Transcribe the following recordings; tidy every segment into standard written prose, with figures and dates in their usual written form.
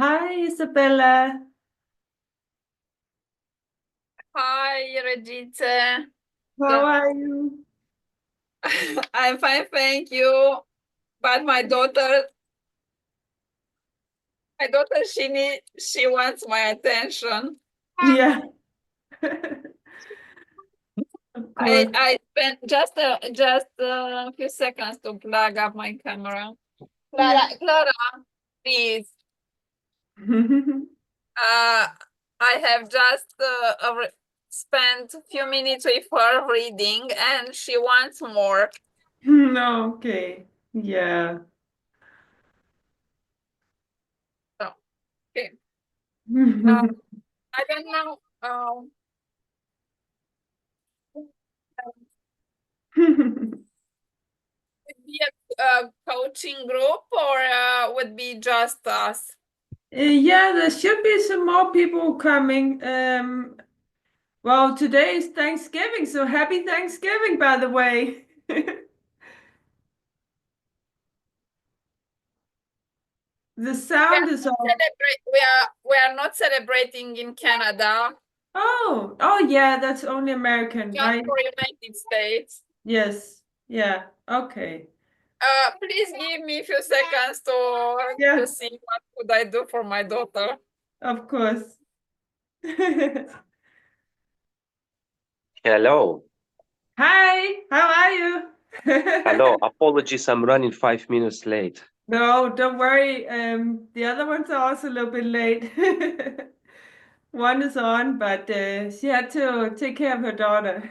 Hi, Isabella. Hi, Regite. How So are you? I'm fine, thank you. But my daughter, she wants my attention. Yeah, of I course. I spent just a few seconds to plug up my camera. Yeah. Clara, please. Uh, I have just spent a few minutes with her reading, and she wants more. No, okay. Yeah. So, okay. Uh, I don't know. Would be a coaching group or would be just us? Yeah, there should be some more people coming. Well, today is Thanksgiving, so happy Thanksgiving, by the way. The sound is off. We are not celebrating in Canada, Oh, yeah, that's only American, just right? for United States. Yes. Yeah. Okay. Please give me a few seconds to Yeah, see what could I do for my daughter. of course. Hello. Hi, how are Hello. you? Apologies, I'm running 5 minutes late. No, don't worry. The other ones are also a little bit late. One is on, but she had to take care of her daughter.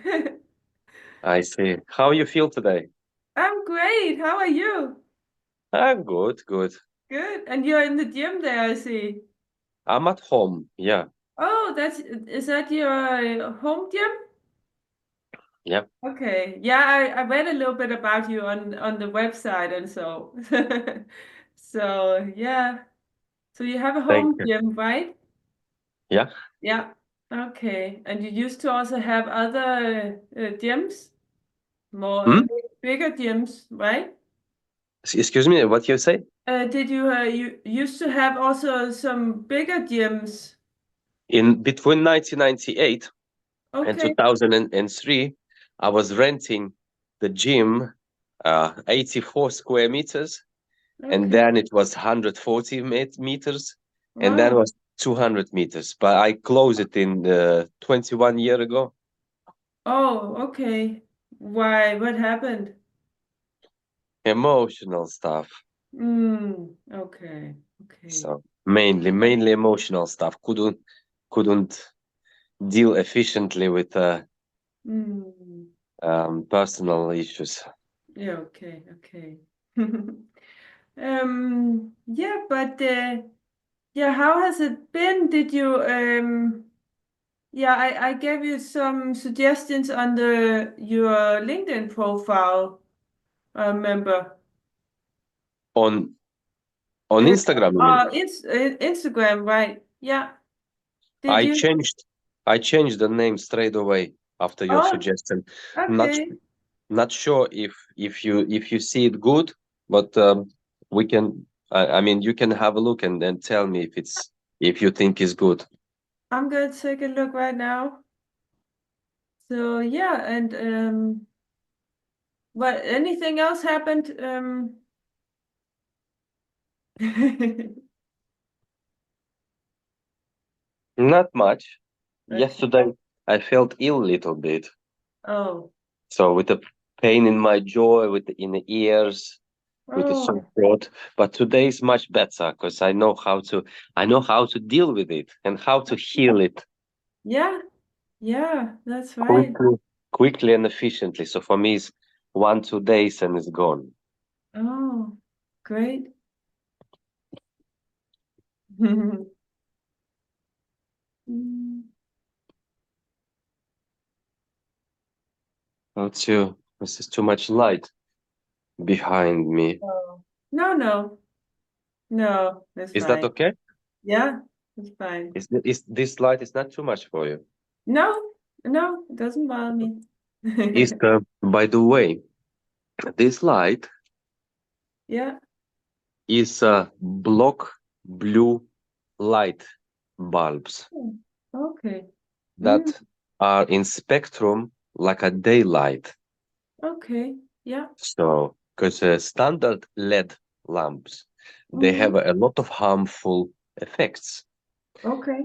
I see. How you feel today? I'm great. How are you? I'm good, good. Good. And you're in the gym there, I see. I'm at home. Yeah. Oh, is that your home gym? Yeah. Okay. Yeah, I read a little bit about you on the website and so. So, yeah. So you have a Thank home you. gym, right? Yeah. Yeah. Okay. And you used to also have other gyms, more Hmm? bigger gyms, right? Excuse me, what you say? Did you used to have also some bigger gyms? In between 1998 and Okay. 2003, I was renting the gym 84 square meters, and Okay. then it was 140 meters, and then Wow. was 200 meters. But I closed it in 21 year ago. Oh, okay. Why? What happened? Emotional stuff. Okay. Okay. So mainly emotional stuff. Couldn't deal efficiently with Mm. personal issues. Yeah, okay. Okay. Yeah, but yeah, how has it been? Did you yeah, I gave you some suggestions on your LinkedIn profile, I remember. On on Uh, Instagram, you mean? Instagram, right? Yeah. Did I you? changed I changed the name straight away after your Oh, suggestion. Not okay. not sure if you see it good, but we can. I mean, you can have a look and then tell me if you think it's good. I'm gonna take a look right now. So yeah, and what anything else happened? Not much. Okay. Yesterday I felt ill a little bit. Oh. So with the pain in my jaw, in the ears, with the sore Oh. throat. But today is much better because I know how to deal with it and how to heal it Yeah. Yeah, that's right. quickly, quickly and efficiently. So for me, it's 1, 2 days and it's gone. Oh, great. Mm. Oh, too. This is too much light behind me. Oh. No, no, no, that's Is that fine. okay? Yeah, it's fine. Is this light is not too much for you? No, no, it doesn't bother me. Is by the way, this light Yeah. is a block blue light bulbs Okay. that are in spectrum like a daylight. Okay. Yeah. So, because standard LED lamps, they have a lot of harmful effects. Okay.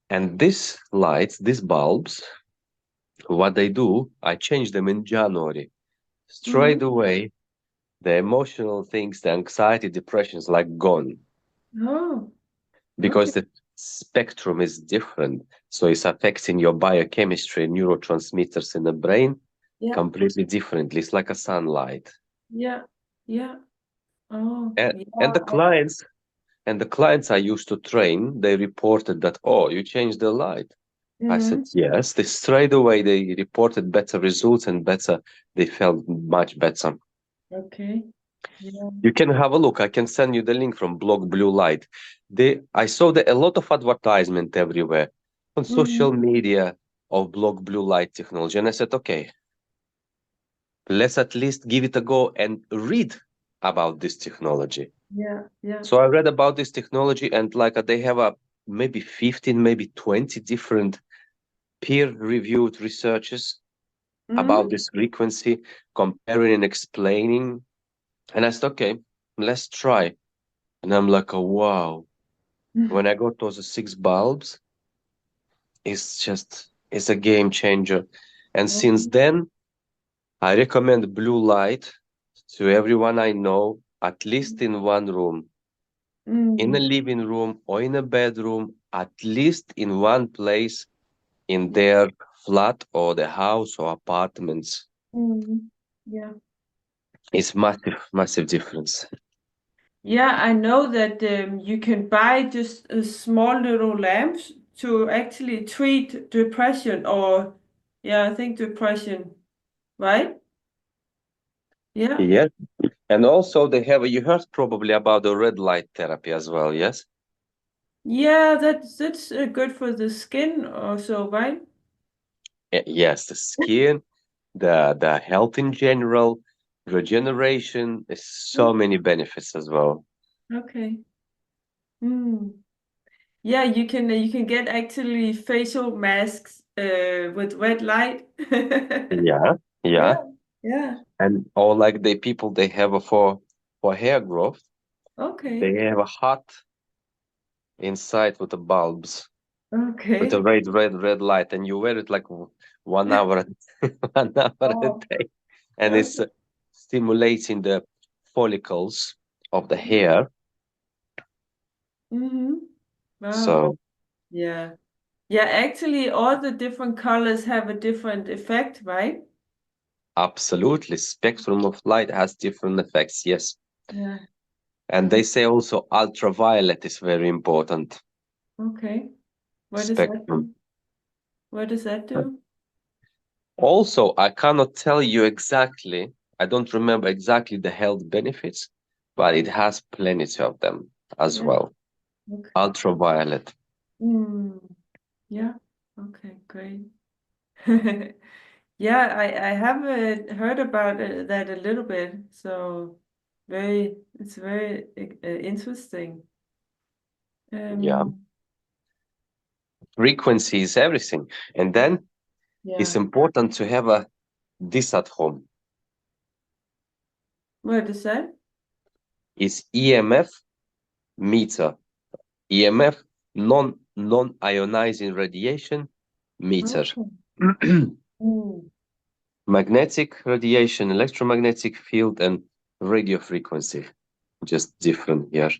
And these lights, these bulbs, what they do, I changed them in January. Straight away, the emotional things, the anxiety, depressions, like gone. Oh. Because the spectrum is different. So it's affecting your biochemistry, neurotransmitters in the brain Yeah. completely differently. It's like a sunlight. Yeah. Yeah. Oh. And the clients I used to train, they reported that, oh, you changed the light. I said, yes. They straight away, they reported better results and they felt much better. Okay. Yeah. You can have a look. I can send you the link from Blog Blue Light. I saw a lot of advertisement everywhere on social media of Blog Blue Light technology. And I said, okay, let's at least give it a go and read about this technology. Yeah. Yeah. So I read about this technology, and like they have maybe 15, maybe 20 different peer-reviewed researches about this frequency, comparing and explaining. And I said, okay, let's try. And I'm like, oh, wow. When I got those 6 bulbs, it's a game changer. And since then, I recommend blue light to everyone I know, at least in one room, in a living room or in a bedroom, at least in one place in their flat or the house or apartments. Yeah. It's massive difference. Yeah, I know that you can buy just small little lamps to actually treat depression or, yeah, I think depression, right? Yeah. Yes. And also they have, you heard probably about the red light therapy as well, yes? Yeah, that's good for the skin also, right? Yes, the skin, the health in general, regeneration, there's so many benefits as well. Okay. Yeah, you can get actually facial masks with red light. Yeah, yeah. Yeah. And or like the people they have for hair growth, Okay. they have a hot inside with the bulbs with Okay. a red light, and you wear it like 1 hour 1 hour a Oh, day, and okay. it's stimulating the follicles of the hair. Wow. So Yeah. Yeah, actually all the different colors have a different effect, right? absolutely, spectrum of light has different effects, yes. Yeah. And they say also ultraviolet is very important Okay. What does that spectrum. do? What does that do? Also, I cannot tell you exactly, I don't remember exactly the health benefits, but it has plenty of them as Yeah. well. Okay. Ultraviolet. Yeah. Okay, great. Yeah, I have heard about that a little bit, so it's very interesting. Yeah. Frequency is everything. And then it's Yeah. important to have this at home. What is that? It's EMF meter. EMF, non-ionizing radiation meter. Mm. Magnetic radiation, electromagnetic field, and radio frequency. Just different here.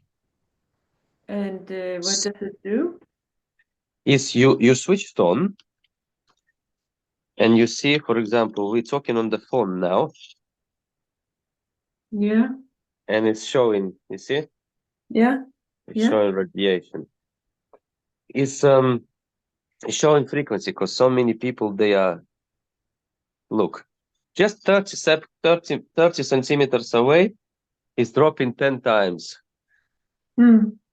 And what does it do? Is you switch it on, and you see, for example, we're talking on the phone now, Yeah. and it's showing, you see? Yeah. It's Yeah. showing radiation. It's showing frequency because so many people look, just 30 centimeters away is dropping 10 times.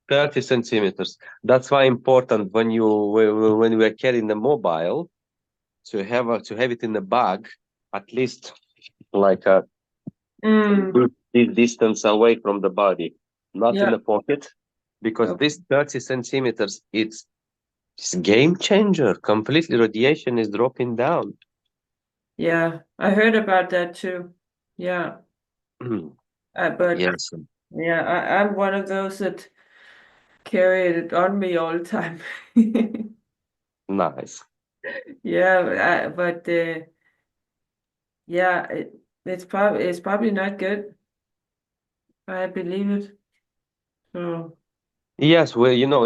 30 centimeters. That's why important when we are carrying the mobile to have it in the bag, at least like a good distance away from the body, not in Yeah. the pocket, because Okay. this 30 centimeters, it's game changer. Completely radiation is dropping down. Yeah, I heard about that too. Yeah, but Yes, yeah, I'm one of those that carry it on me all the time. nice. Yeah, but yeah, it's probably not good. I believe it. So Yes, well, you know,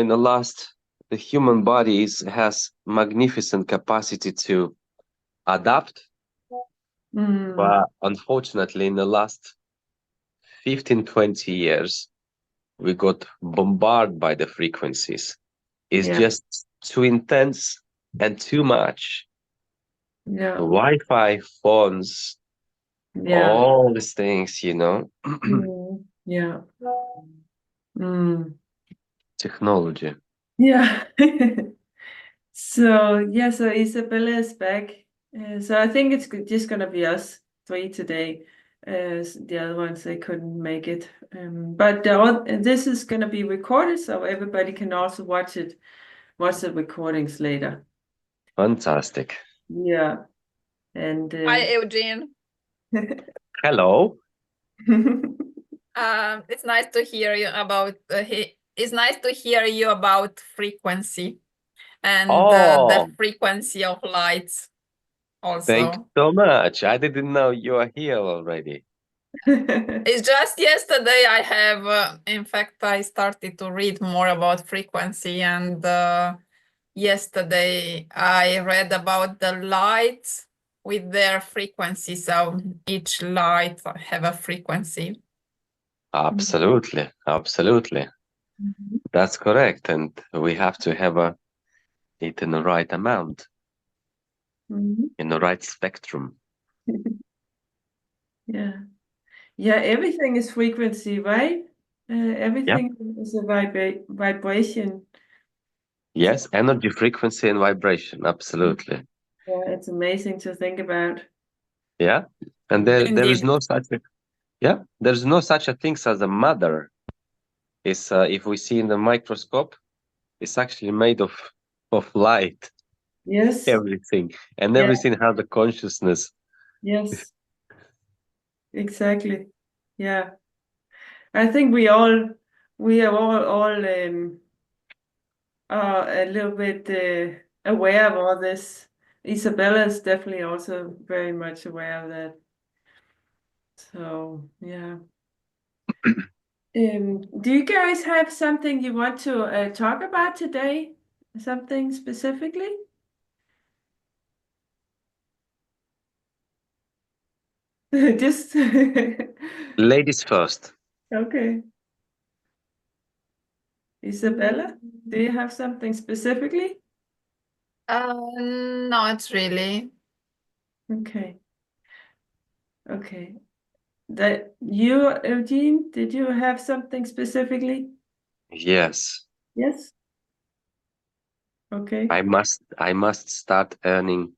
the human body has magnificent capacity to adapt, mm, but unfortunately, in the last 15, 20 years, we got bombarded by the frequencies. It's yeah, just too intense and too much. yeah, Wi-Fi, phones, yeah, all these things, you know, yeah, mm, technology. yeah. So yeah, so Isabella is back. So I think it's just gonna be us three today. The other ones they couldn't make it. But this is gonna be recorded, so everybody can also watch the recordings later. Fantastic. Yeah, and Hi, Eugene. Hello. It's nice to hear you about it's nice to hear you about frequency and the Oh, frequency of lights thank you also. so much. I didn't know you are here already. It's just yesterday I have, in fact, I started to read more about frequency, and yesterday I read about the lights with their frequency. So each light have a frequency. Absolutely, absolutely. Mhm. That's correct. And we have to have it in the right amount, Mhm. in the right spectrum. Yeah. Yeah, everything is frequency, right? Everything is a vibration. Yes, energy, frequency, and vibration. Absolutely. Yeah, it's amazing to think about. Yeah. And there is Indeed. no such there's no such a thing as a matter. It's if we see in the microscope, it's actually made of light, Yes. everything. And Yeah. everything has a consciousness. Yes. Exactly. Yeah. I think we are all are a little bit aware of all this. Isabella is definitely also very much aware of that. So yeah. Do you guys have something you want to talk about today? Something specifically? Just Ladies first. okay. Isabella, do you have something specifically? Not really. Okay. Okay. That you, Eugene, did you have something specifically? Yes. Yes. Okay. I must start earning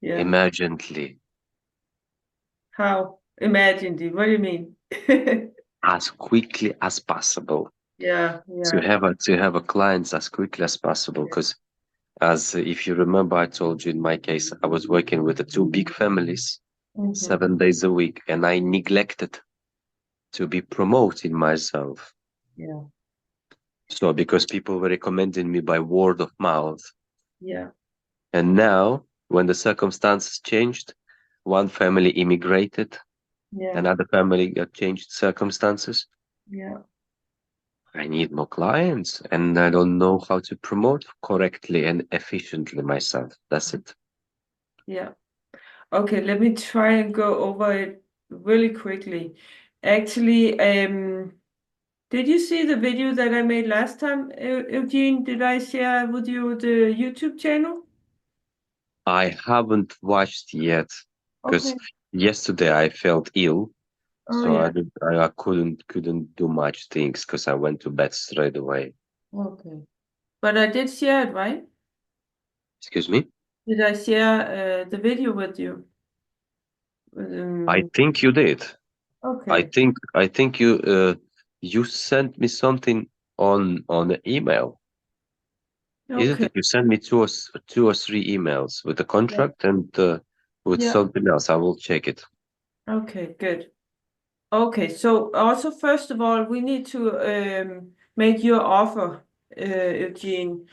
Yeah. emergently How? Imagined it. What do you mean? as quickly as possible. Yeah, To yeah. have a clients as quickly as possible. Because as if you remember, I told you in my case, I was working with the two big families Mhm. 7 days a week, and I neglected to be promoting myself. Yeah, So because people were recommending me by word of mouth. yeah, And now, when the circumstances changed, one family immigrated, yeah, another family got changed circumstances. yeah, I need more clients, and I don't know how to promote correctly and efficiently myself. That's it. yeah. Okay, let me try and go over it really quickly. Actually, did you see the video that I made last time, Eugene? Did I share with you the YouTube channel? I haven't watched yet because Okay. yesterday I felt ill, Oh so yeah. I couldn't do much things because I went to bed straight away. Okay. But I did share it, right? Excuse me? Did I share the video with you? I Um, think you did. okay. I think you sent me something on the email. Is it Okay. that you send me two or three emails with the contract and with Yeah. something else? I will check it. Okay, good. Okay, so also first of all, we need to make your offer, Eugene.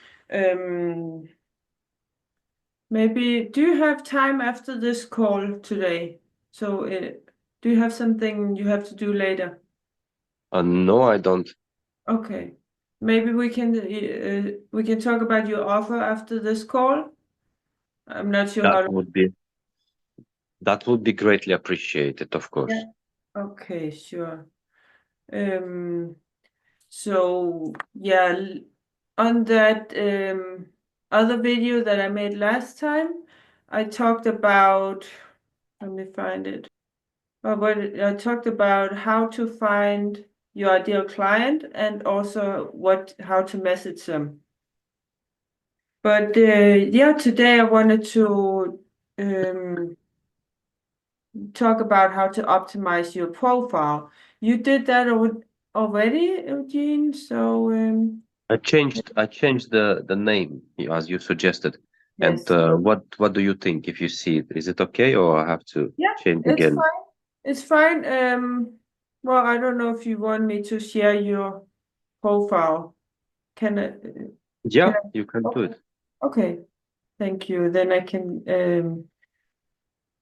Maybe do you have time after this call today? So do you have something you have to do later? No, I don't. Okay, maybe we can talk about your offer after this call. I'm not sure how to. That would be greatly appreciated, of course. Yeah. Okay, sure. So yeah, on that other video that I made last time, I talked about, let me find it. But I talked about how to find your ideal client and also how to message them. But yeah, today I wanted to talk about how to optimize your profile. You did that already, Eugene. So I changed the name as you suggested. And yes, what do you think if you see it? Is it okay or I have to yeah, change it's again? fine. It's fine. Well, I don't know if you want me to share your profile. Can I? Yeah, Can I? you can do Okay. it. Okay. Thank you. Then I can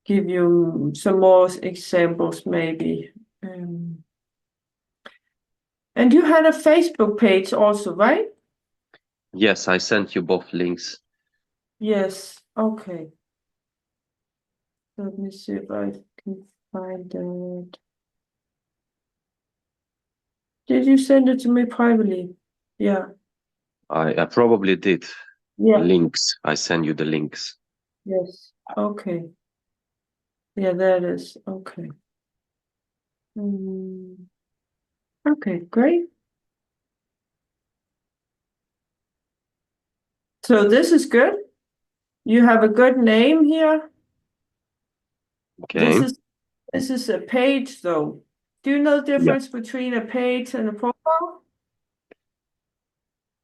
give you some more examples, maybe. And you had a Facebook page also, right? Yes, I sent you both links. Yes. Okay. Let me see if I can find it. Did you send it to me privately? Yeah. I probably did. Yeah. Links. I send you the links. Yes. Okay. Yeah, there it is. Okay. Okay, great. So this is good. You have a good name here. Okay. This is a page though. Do you know the difference between a page and a profile?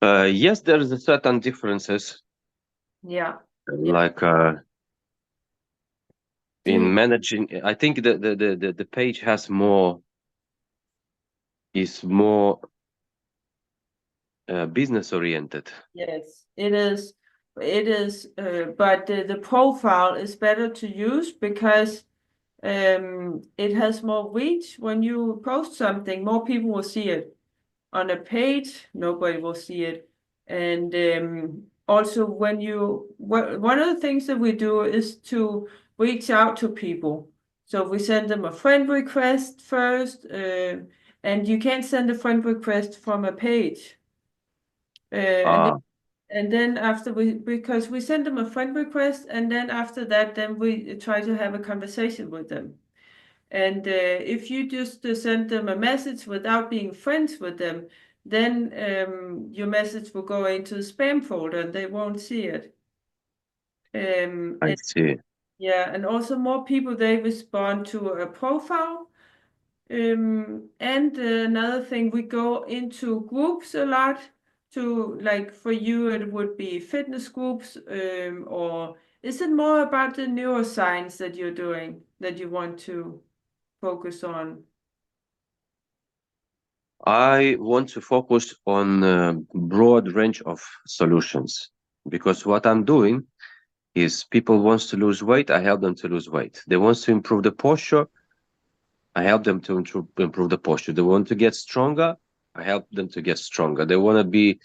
Yes, there is a certain differences. Yeah. Like in managing, I think the page is more business oriented. Yes, it is. It is, but the profile is better to use because it has more reach. When you post something, more people will see it. On a page, nobody will see it. And also, one of the things that we do is to reach out to people. So we send them a friend request first, and you can't send a friend request from a page. And then after because we send them a friend request, and then after that, then we try to have a conversation with them. And if you just send them a message without being friends with them, then your message will go into the spam folder and they won't see it. I see. Yeah, and also more people, they respond to a profile. And another thing, we go into groups a lot to, like, for you, it would be fitness groups, or is it more about the neuroscience that you're doing that you want to focus on? I want to focus on a broad range of solutions because what I'm doing is people wants to lose weight, I help them to lose weight. They want to improve the posture, I help them to improve the posture. They want to get stronger, I help them to get stronger. They want to be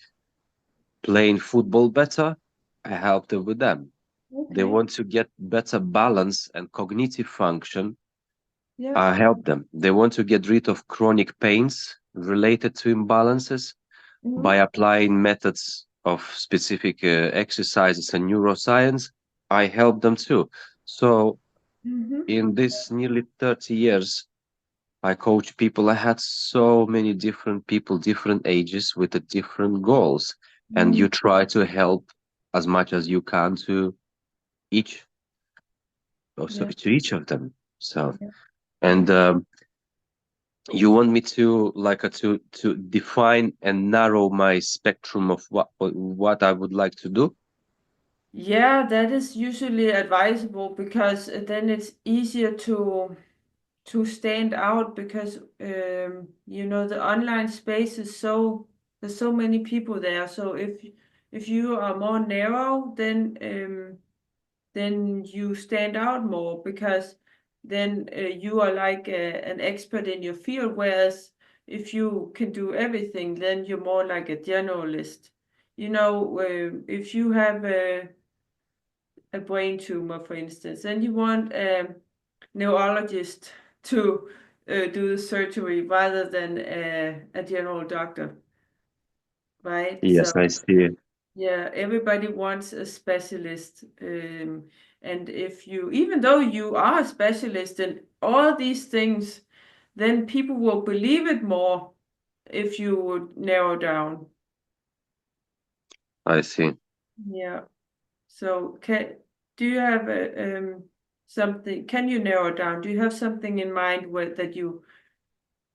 playing football better, I help them with them. They Okay. want to get better balance and cognitive function, Yeah. I help them. They want to get rid of chronic pains related to imbalances by applying methods of specific exercises and neuroscience. I help them too. So in this nearly 30 years, I coach people. I had so many different people, different ages with the different goals. And you try to help as much as you can to each, also Yeah. to each of them. So, Yeah. and You want me to to define and narrow my spectrum of what I would like to do? Yeah, that is usually advisable because then it's easier to stand out because you know the online space is there's so many people there. So if you are more narrow, then you stand out more because then you are like an expert in your field. Whereas if you can do everything, then you're more like a generalist. You know, if you have a brain tumor, for instance, then you want a neurologist to do the surgery rather than a general doctor, right? Yes, I So see. yeah, everybody wants a specialist. And if you, even though you are a specialist in all these things, then people will believe it more if you would narrow down. I see. Yeah. So do you have something, can you narrow down? Do you have something in mind that you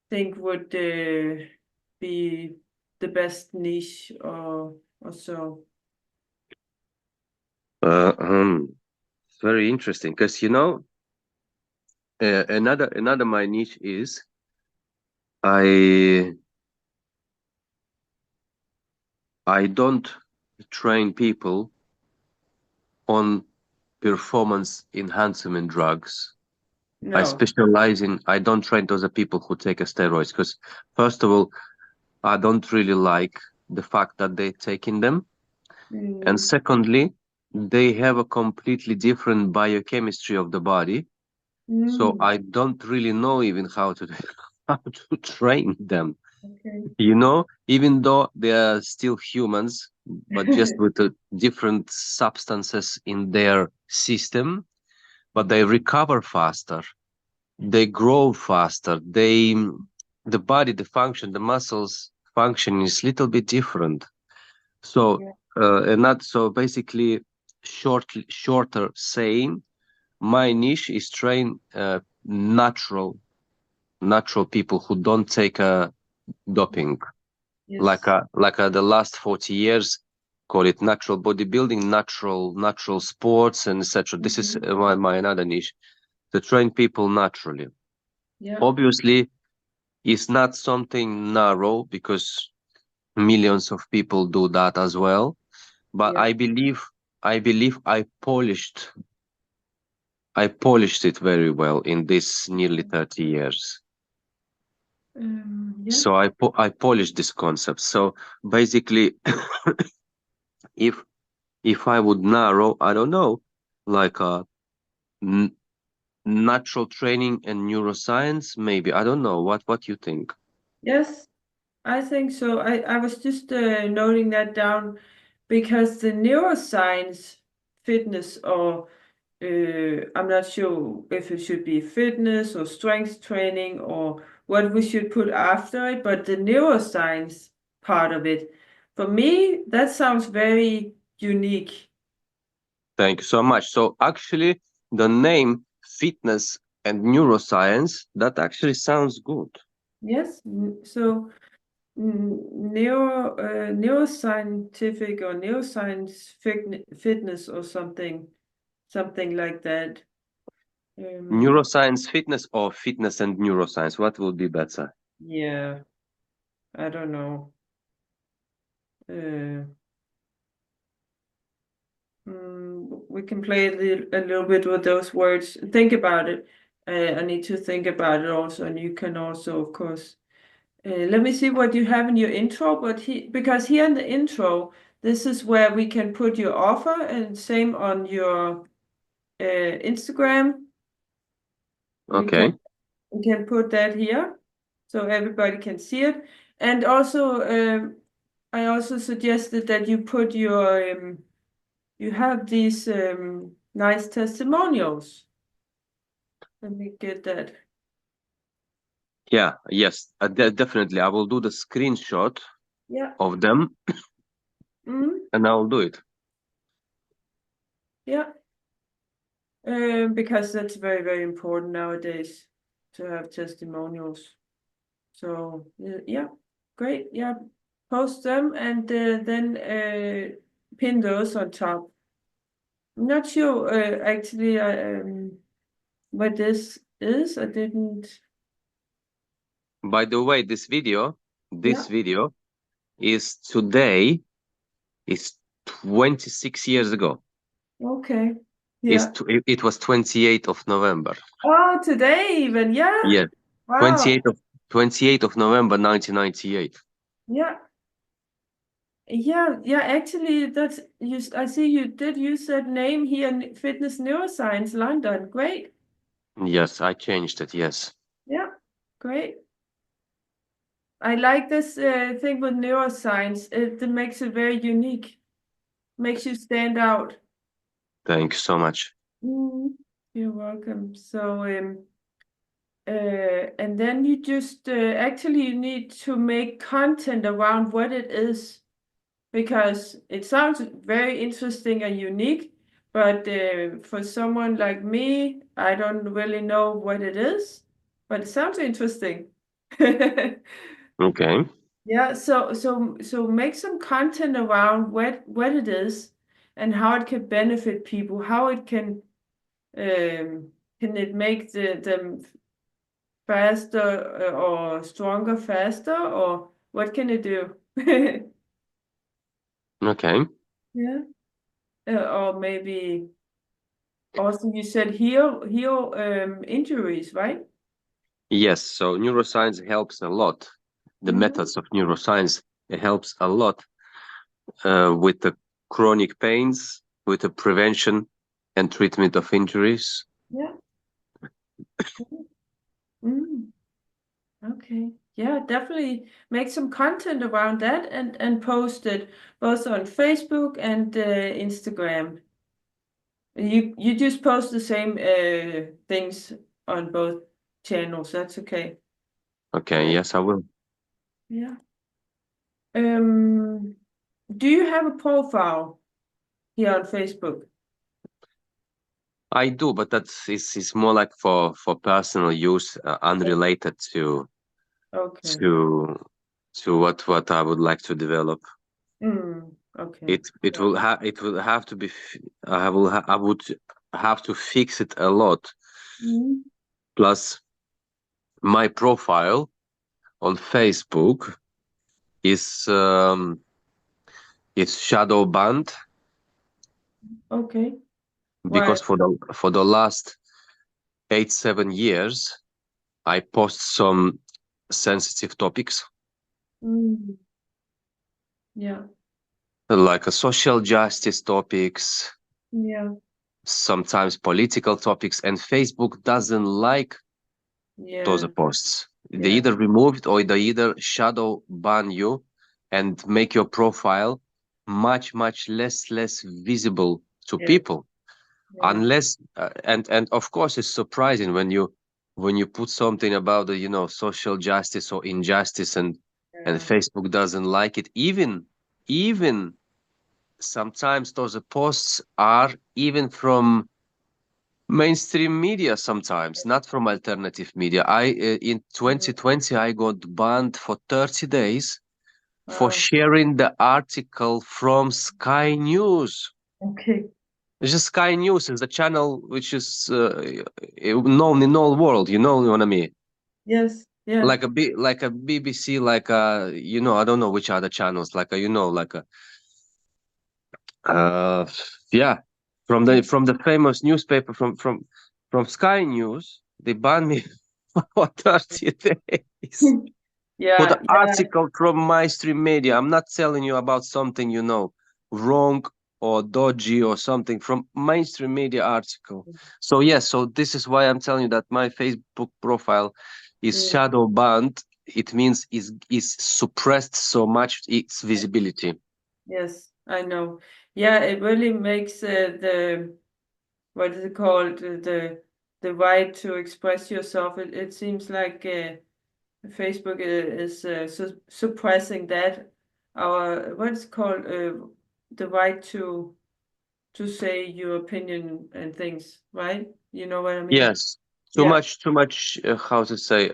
think would be the best niche or so? Uh, um, it's very interesting because another my niche is I I don't train people on performance enhancement drugs. No. I don't train those people who take steroids because first of all, I don't really like the fact that they're taking them. And Mm, secondly, they have a completely different biochemistry of the body. So mm, I don't really know even how to how to train them. okay. Even though they are still humans, but just with different substances in their system, but they recover faster, they grow faster, the body, the function, the muscles function is a little bit different. So, Yeah. and not so basically shorter saying, my niche is train natural people who don't take doping. Yes. The last 40 years, call it natural bodybuilding, natural sports, and etc. This is Mhm. my another niche, to train people naturally. Yeah. Obviously, it's not something narrow because millions of people do that as well. But Yeah. I believe I polished it very well in this nearly 30 years. Yeah. So I polished this concept. So basically, if I would narrow, I don't know, like n natural training and neuroscience, maybe. I don't know. What you think? Yes, I think so. I was just noting that down because the neuroscience fitness or I'm not sure if it should be fitness or strength training or what we should put after it, but the neuroscience part of it, for me, that sounds very unique. Thank you so much. So actually, the name fitness and neuroscience, that actually sounds good. Yes, so neuroscientific or neuroscience fitness or something like that. Um, Neuroscience fitness or fitness and neuroscience, what would be better? yeah, I don't know. Uh, we can play a little bit with those words. Think about it. I need to think about it also, and you can also, of course. Let me see what you have in your intro, because here in the intro, this is where we can put your offer, and same on your Instagram. We can Okay. we can put that here, so everybody can see it. And also, I also suggested that you put your you have these nice testimonials. Let me get that. Yeah, yes, definitely. I will do the screenshot Yeah. of them Mm, and I'll do it. yeah. Because that's very, very important nowadays to have testimonials. So yeah, great. Yeah, post them and then pin those on top. I'm not sure actually what this is. I didn't. By the way, this video Yeah. is today, is 26 years ago. Okay. Is Yeah. it was 28th of November. Oh, today even. Yeah. Yeah, Wow. 28th of November 1998. Yeah. Yeah. Yeah. Actually, that's you. I see you did use that name here in Fitness Neuroscience London. Great. Yes, I changed it. Yes. Yeah. Great. I like this thing with neuroscience. It makes it very unique. Makes you stand out. Thank you so much. You're welcome. So, and then you just actually you need to make content around what it is because it sounds very interesting and unique. But for someone like me, I don't really know what it is, but it sounds interesting. Okay. Yeah, so make some content around what it is and how it can benefit people, how it can it make them faster or stronger faster, or what can it do? Okay. Yeah. Or maybe also you said heal injuries, right? Yes. So neuroscience helps a lot. The methods of neuroscience, it helps a lot with the chronic pains, with the prevention and treatment of injuries. Yeah. Mm. Okay. Yeah, definitely make some content around that and post it both on Facebook and Instagram. You just post the same things on both channels. That's okay. Okay. Yes, I will. Yeah. Do you have a profile here on Facebook? I do, but is more like for personal use, unrelated Okay. to what I would like to develop. Okay. It will have to be. I would have to fix it a lot. Mm. Plus, my profile on Facebook is it's shadow banned Okay. Why? because for the last 7 years I post some sensitive topics Mm. Yeah. like a social justice topics, Yeah. sometimes political topics, and Facebook doesn't like those Yeah. posts. They Yeah. either remove it or they either shadow ban you and make your profile much less visible to Yeah. people. Yeah. Unless and of course it's surprising when you put something about the social justice or injustice and Yeah. Facebook doesn't like it. Even sometimes those posts are even from mainstream media, sometimes not from alternative media. I in 2020 I got banned for 30 days for Wow. sharing the article from Sky News. Okay. It's just Sky News is the channel which is known in all world. You know what I mean? Yes. Yeah. Like a BBC, like a I don't know which other channels, like a like a yeah, from the famous newspaper from Sky News. They banned me for 30 days for Yeah. the Yeah. article from mainstream media. I'm not telling you about something wrong or dodgy or something from mainstream media article. So yes, so this is why I'm telling you that my Facebook profile is Mm. shadow banned. It means is suppressed so much its visibility. Yes, I know. Yeah, it really makes the what is it called the right to express yourself. It seems like Facebook is suppressing that our what is it called the right to say your opinion and things, right? You know what I mean? Yes, Yeah. too much. How to say?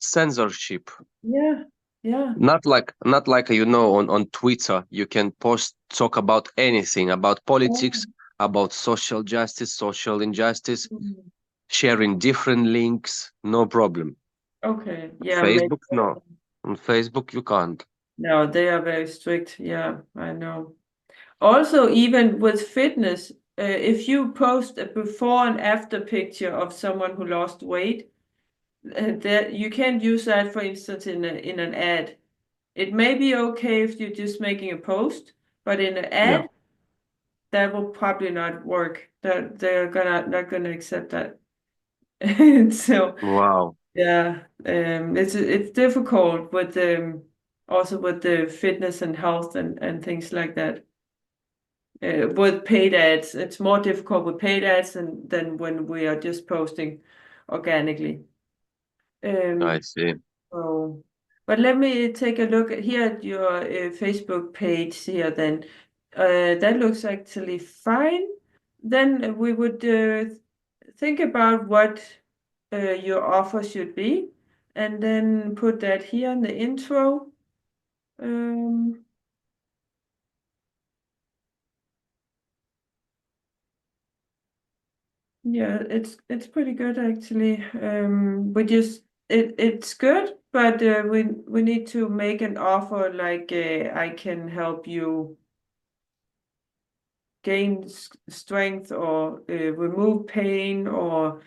censorship. Yeah, yeah. Not like on Twitter you can talk about anything, about politics, about social justice, social injustice, Mm. sharing different links, no problem. Okay, yeah, Facebook, no. On Facebook you can't. no, they are very strict. Yeah, I know. Also, even with fitness, if you post a before and after picture of someone who lost weight, that you can't use that, for instance, in an ad. It may be okay if you're just making a post, but in an Yeah. ad, that will probably not work. That they're not gonna accept that. So Wow. yeah, it's difficult with also with the fitness and health and things like that. With paid ads, it's more difficult with paid ads than when we are just posting organically. I Um, see. so, but let me take a look here at your Facebook page here then. That looks actually fine. Then we would think about what your offer should be and then put that here in the intro. Um, yeah, it's pretty good actually. We just it's good, but we need to make an offer like I can help you gain strength or remove pain or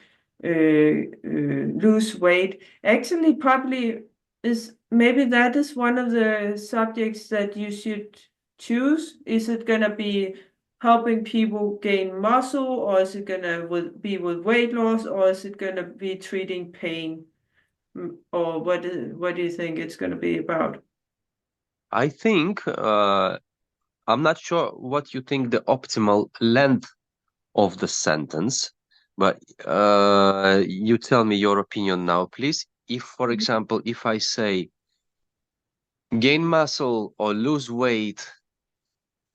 lose weight. Actually, probably is maybe that is one of the subjects that you should choose. Is it gonna be helping people gain muscle, or is it gonna be with weight loss, or is it gonna be treating pain? Or what do you think it's gonna be about? I think I'm not sure what you think the optimal length of the sentence, but you tell me your opinion now, please. If, for example, if I say gain muscle or lose weight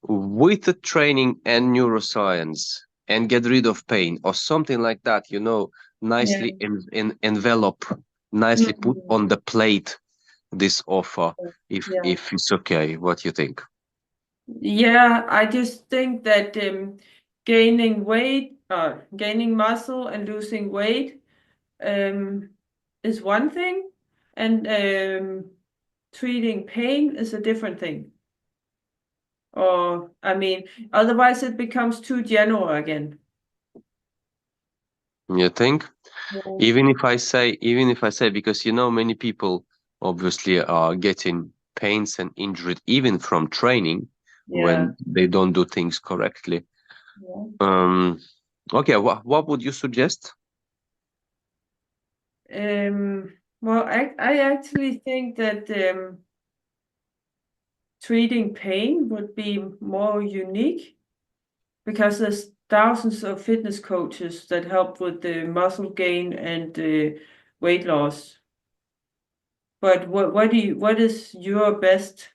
with the training and neuroscience and get rid of pain or something like that, Yeah. nicely envelop, nicely put Mhm. on the plate this offer, Yeah. if it's okay. What you think? Yeah, I just think that gaining weight, gaining muscle and losing weight um, is one thing, and treating pain is a different thing. Or, I mean, otherwise it becomes too general again. You think? Yeah. Even if I say, because many people obviously are getting pains and injured even from training Yeah. when they don't do things correctly. Yeah. Okay, what would you suggest? Well, I actually think that treating pain would be more unique, because there's thousands of fitness coaches that help with the muscle gain and the weight loss. But what is your best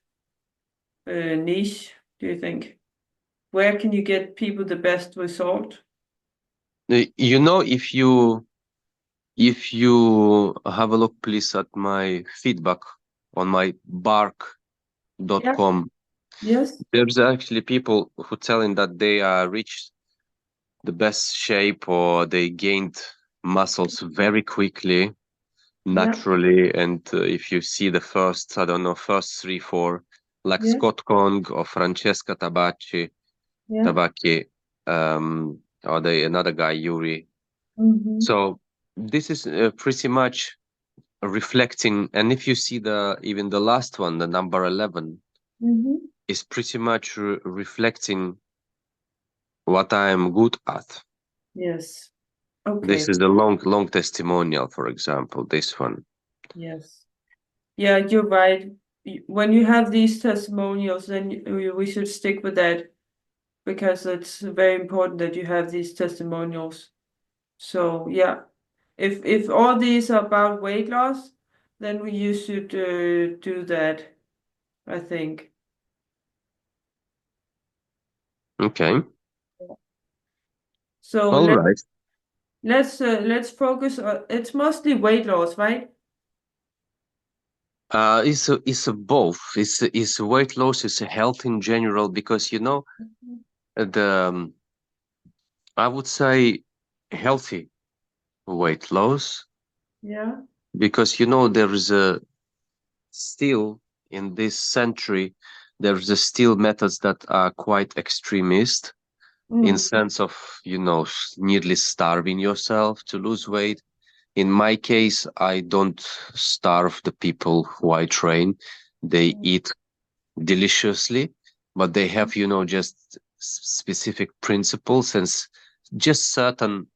niche, do you think? Where can you get people the best result? If you have a look, please, at my feedback on my Yeah. bark.com, Yes. there's actually people who telling that they reached the best shape or they gained muscles very quickly, Yeah. naturally. And if you see the first, I don't know, first 3, 4, like Yeah. Scott Kong or Francesca Yeah. Tabacchi, or another guy, Yuri. Mm-hmm. So this is pretty much reflecting. And if you see even the last one, the number 11, Mm-hmm. is pretty much reflecting what I am good at. Yes. This Okay. is the long testimonial, for example, this one. Yes. Yeah, you're right. When you have these testimonials, then we should stick with that, because it's very important that you have these testimonials. So yeah, if all these are about weight loss, then you should do that, I think. Okay. So All right. let's focus on, it's mostly weight loss, right? It's a both. It's weight loss, it's a health in general, because you know the I would say healthy weight loss, Yeah. because you know there is a still in this century there's a still methods that are quite extremist in sense of, you know, nearly starving yourself to lose weight. In my case, I don't starve the people who I train. They eat deliciously, but they have, you know, just specific principles and just certain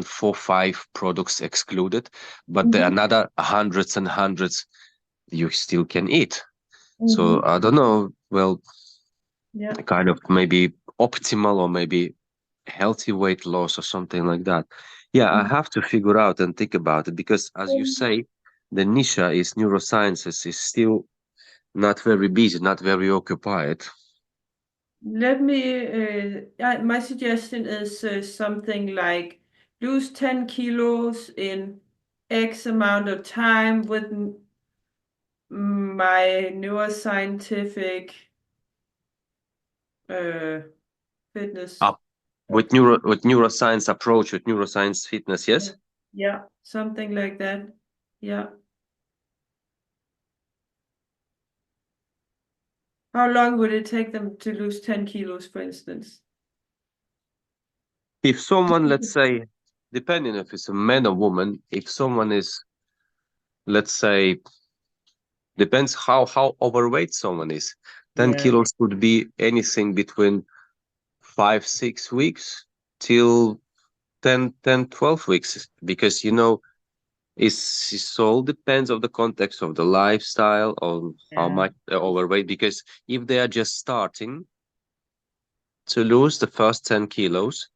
4, 5 products excluded, but the another hundreds and hundreds you still can eat. So I don't know, well, Yeah. kind of maybe optimal or maybe healthy weight loss or something like that. Yeah, I have to figure out and think about it, because as you say, the niche is neurosciences is still not very busy, not very occupied. Let me, my suggestion is something like lose 10 kilos in X amount of time with my neuroscientific fitness. Up with neuroscience approach, with neuroscience fitness, yes? Yeah, something like that. Yeah. How long would it take them to lose 10 kilos, for instance? If someone, let's say, depending if it's a man or woman, if someone is, let's say, depends how overweight someone is. 10 Yeah. kilos could be anything between 5, 6 weeks till 12 weeks, because you know it's all depends of the context of the lifestyle, on how Yeah. much they're overweight. Because if they are just starting to lose the first 10 kilos,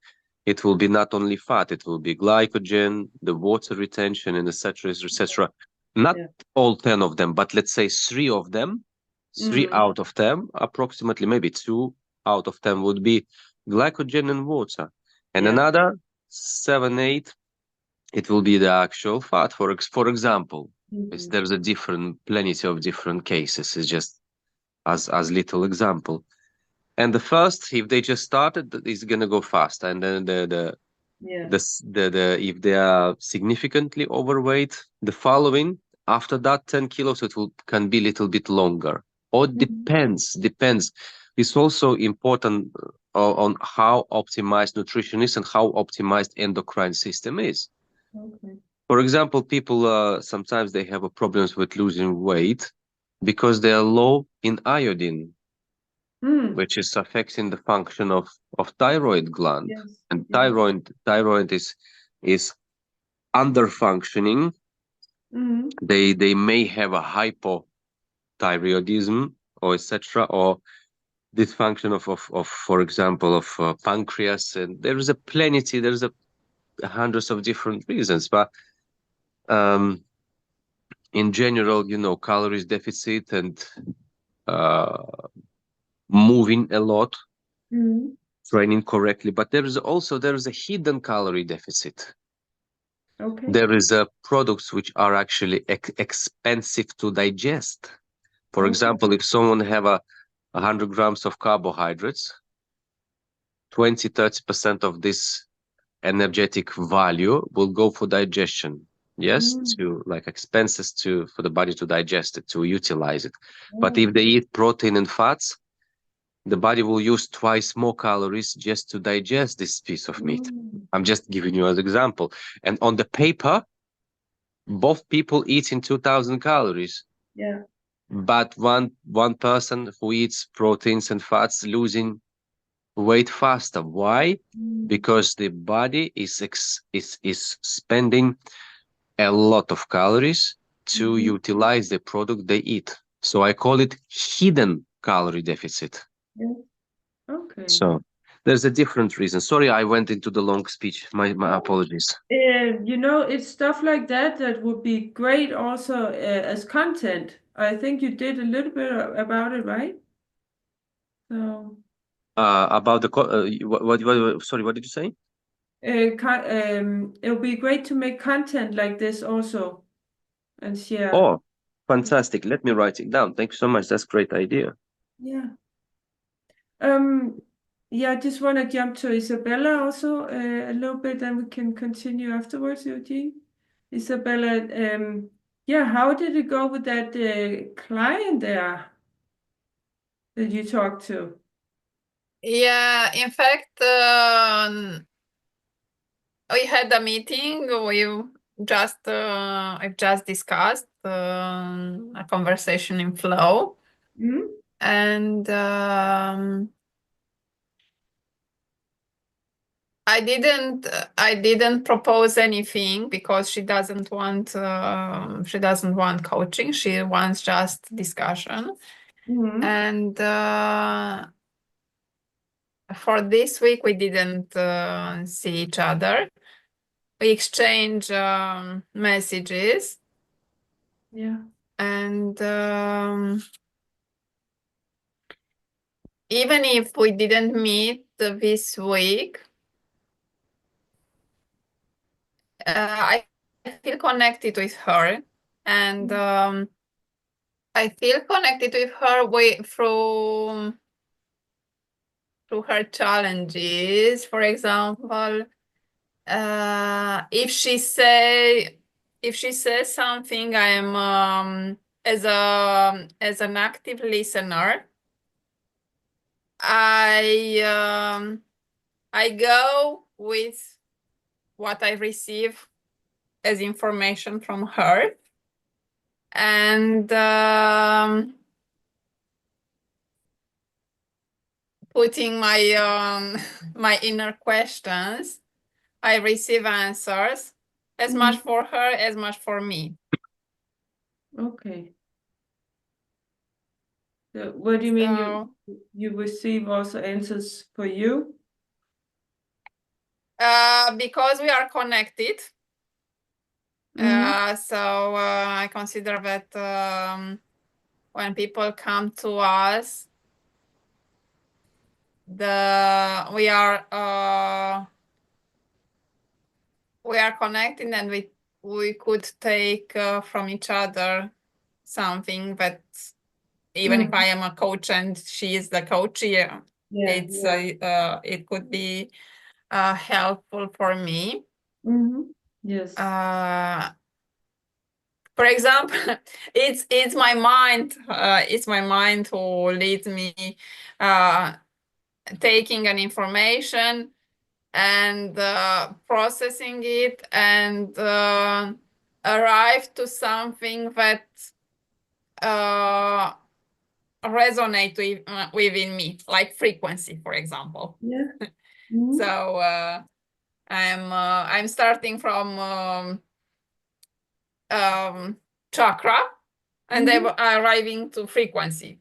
it will be not only fat, it will be glycogen, the water retention, and etc., etc. Not Yeah. all 10 of them, but let's say 3 of them, 3 out of 10, approximately, maybe 2 out of 10 would be glycogen and water. And Yeah. another 7, 8, it will be the actual fat. For example, there's a plenty of different cases. It's just as little example. And the first, if they just started, it's gonna go fast. And then if they are significantly overweight, the following after that 10 kilos, can be a little bit longer. Or depends. It's also important on how optimized nutrition is and how optimized endocrine system is. Okay. For example, people sometimes they have a problems with losing weight because they are low in iodine, which is affecting the function of thyroid gland. Yes. And Yes. thyroid is under functioning. They may have a hypothyroidism or etc., or dysfunction of for example of pancreas, and there's hundreds of different reasons. But in general, you know, calories deficit and moving a lot, training correctly, but there is a hidden calorie deficit. Okay. There is products which are actually expensive to digest. For example, if someone have 100 grams of carbohydrates, 20-30% of this energetic value will go for digestion. Yes, to like expenses for the body to digest it, to utilize it. But if they eat protein and fats, the body will use twice more calories just to digest this piece of meat. I'm just giving you as example. And on the paper, both people eating 2000 calories. Yeah. But one person who eats proteins and fats losing weight faster. Why? Because the body is spending a lot of calories to utilize the product they eat. So I call it hidden calorie deficit. Yeah. Okay. So there's a different reason. Sorry, I went into the long speech. My apologies. You know, it's stuff like that would be great also as content. I think you did a little bit about it, right? So, About the sorry, what did you say? it would be great to make content like this also and share. Oh, Fantastic. Let me write it down. Thank you so much. That's a great idea. Yeah. Yeah, I just want to jump to Isabella also a little bit, and we can continue afterwards, Eugene. Isabella, yeah, how did it go with that client there that you talked to? Yeah, in fact, we had a meeting. I've just discussed a conversation in Flow, and I didn't propose anything because she doesn't want coaching. She wants just discussion. And for this week, we didn't see each other. We exchange messages. Yeah. And even if we didn't meet this week, I feel connected with her, and I feel connected with her through her challenges. For example, if she says something, I am as an active listener. I go with what I receive as information from her, and putting my my inner questions, I receive answers as much for her as much for me. Okay. So what do you mean you receive also answers for you? Because we are connected. So I consider that when people come to us, we are connected, and we could take from each other something that even if I am a coach and she is the coach, it could be helpful for me. Yes. For example, it's my mind. It's my mind who leads me taking an information and processing it and arrive to something that resonate within me, like frequency, for example. Yeah. So I'm starting from chakra, and I'm arriving to frequency.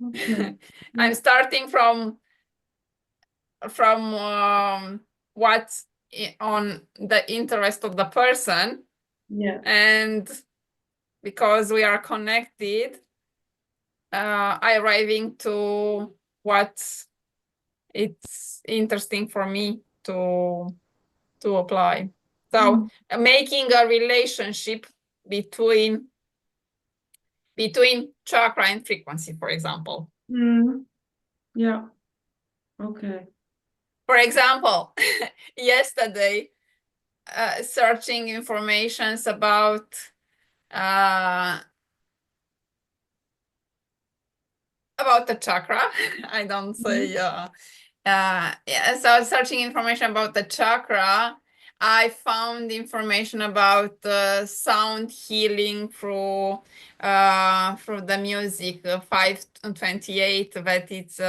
Okay. I'm starting from what's on the interest of the person. Yeah. And because we are connected, arriving to what it's interesting for me to apply. So making a relationship between chakra and frequency, for example. Yeah. Okay. For example, yesterday, searching informations about the chakra. I don't say yeah, so searching information about the chakra, I found information about sound healing through the music 528, that it's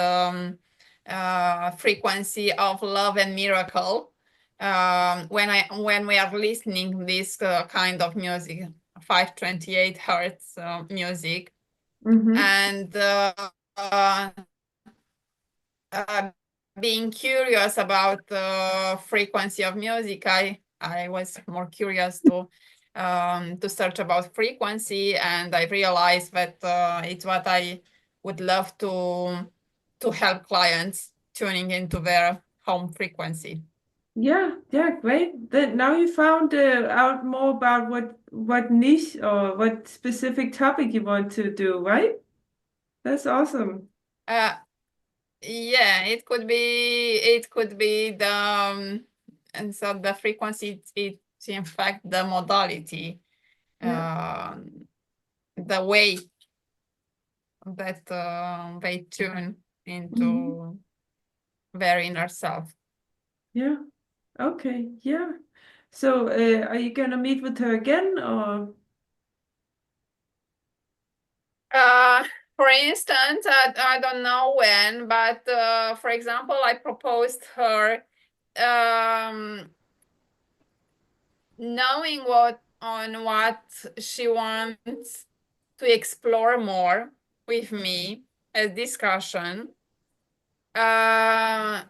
frequency of love and miracle. When we are listening this kind of music, 528 hertz music, and being curious about the frequency of music, I was more curious to search about frequency, and I realized that it's what I would love to help clients tuning into their home frequency. Yeah, Yeah, great. Then now you found out more about what niche or what specific topic you want to do, right? That's awesome. Yeah, it could be the and so the frequency it's in fact the modality, Yeah. the way that they tune into their inner self. Yeah. Okay. Yeah. So, are you gonna meet with her again, or? For instance, I don't know when, but for example, I proposed her knowing what she wants to explore more with me as discussion. I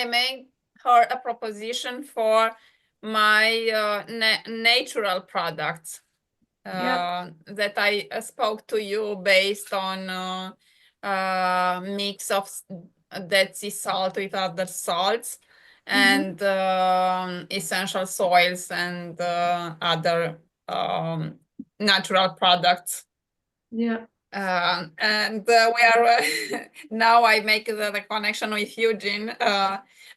made her a proposition for my natural products Yeah. that I spoke to you based on mix of Dead Sea salt with other salts and essential soils and other natural products. Yeah. And we are now I make the connection with Eugene.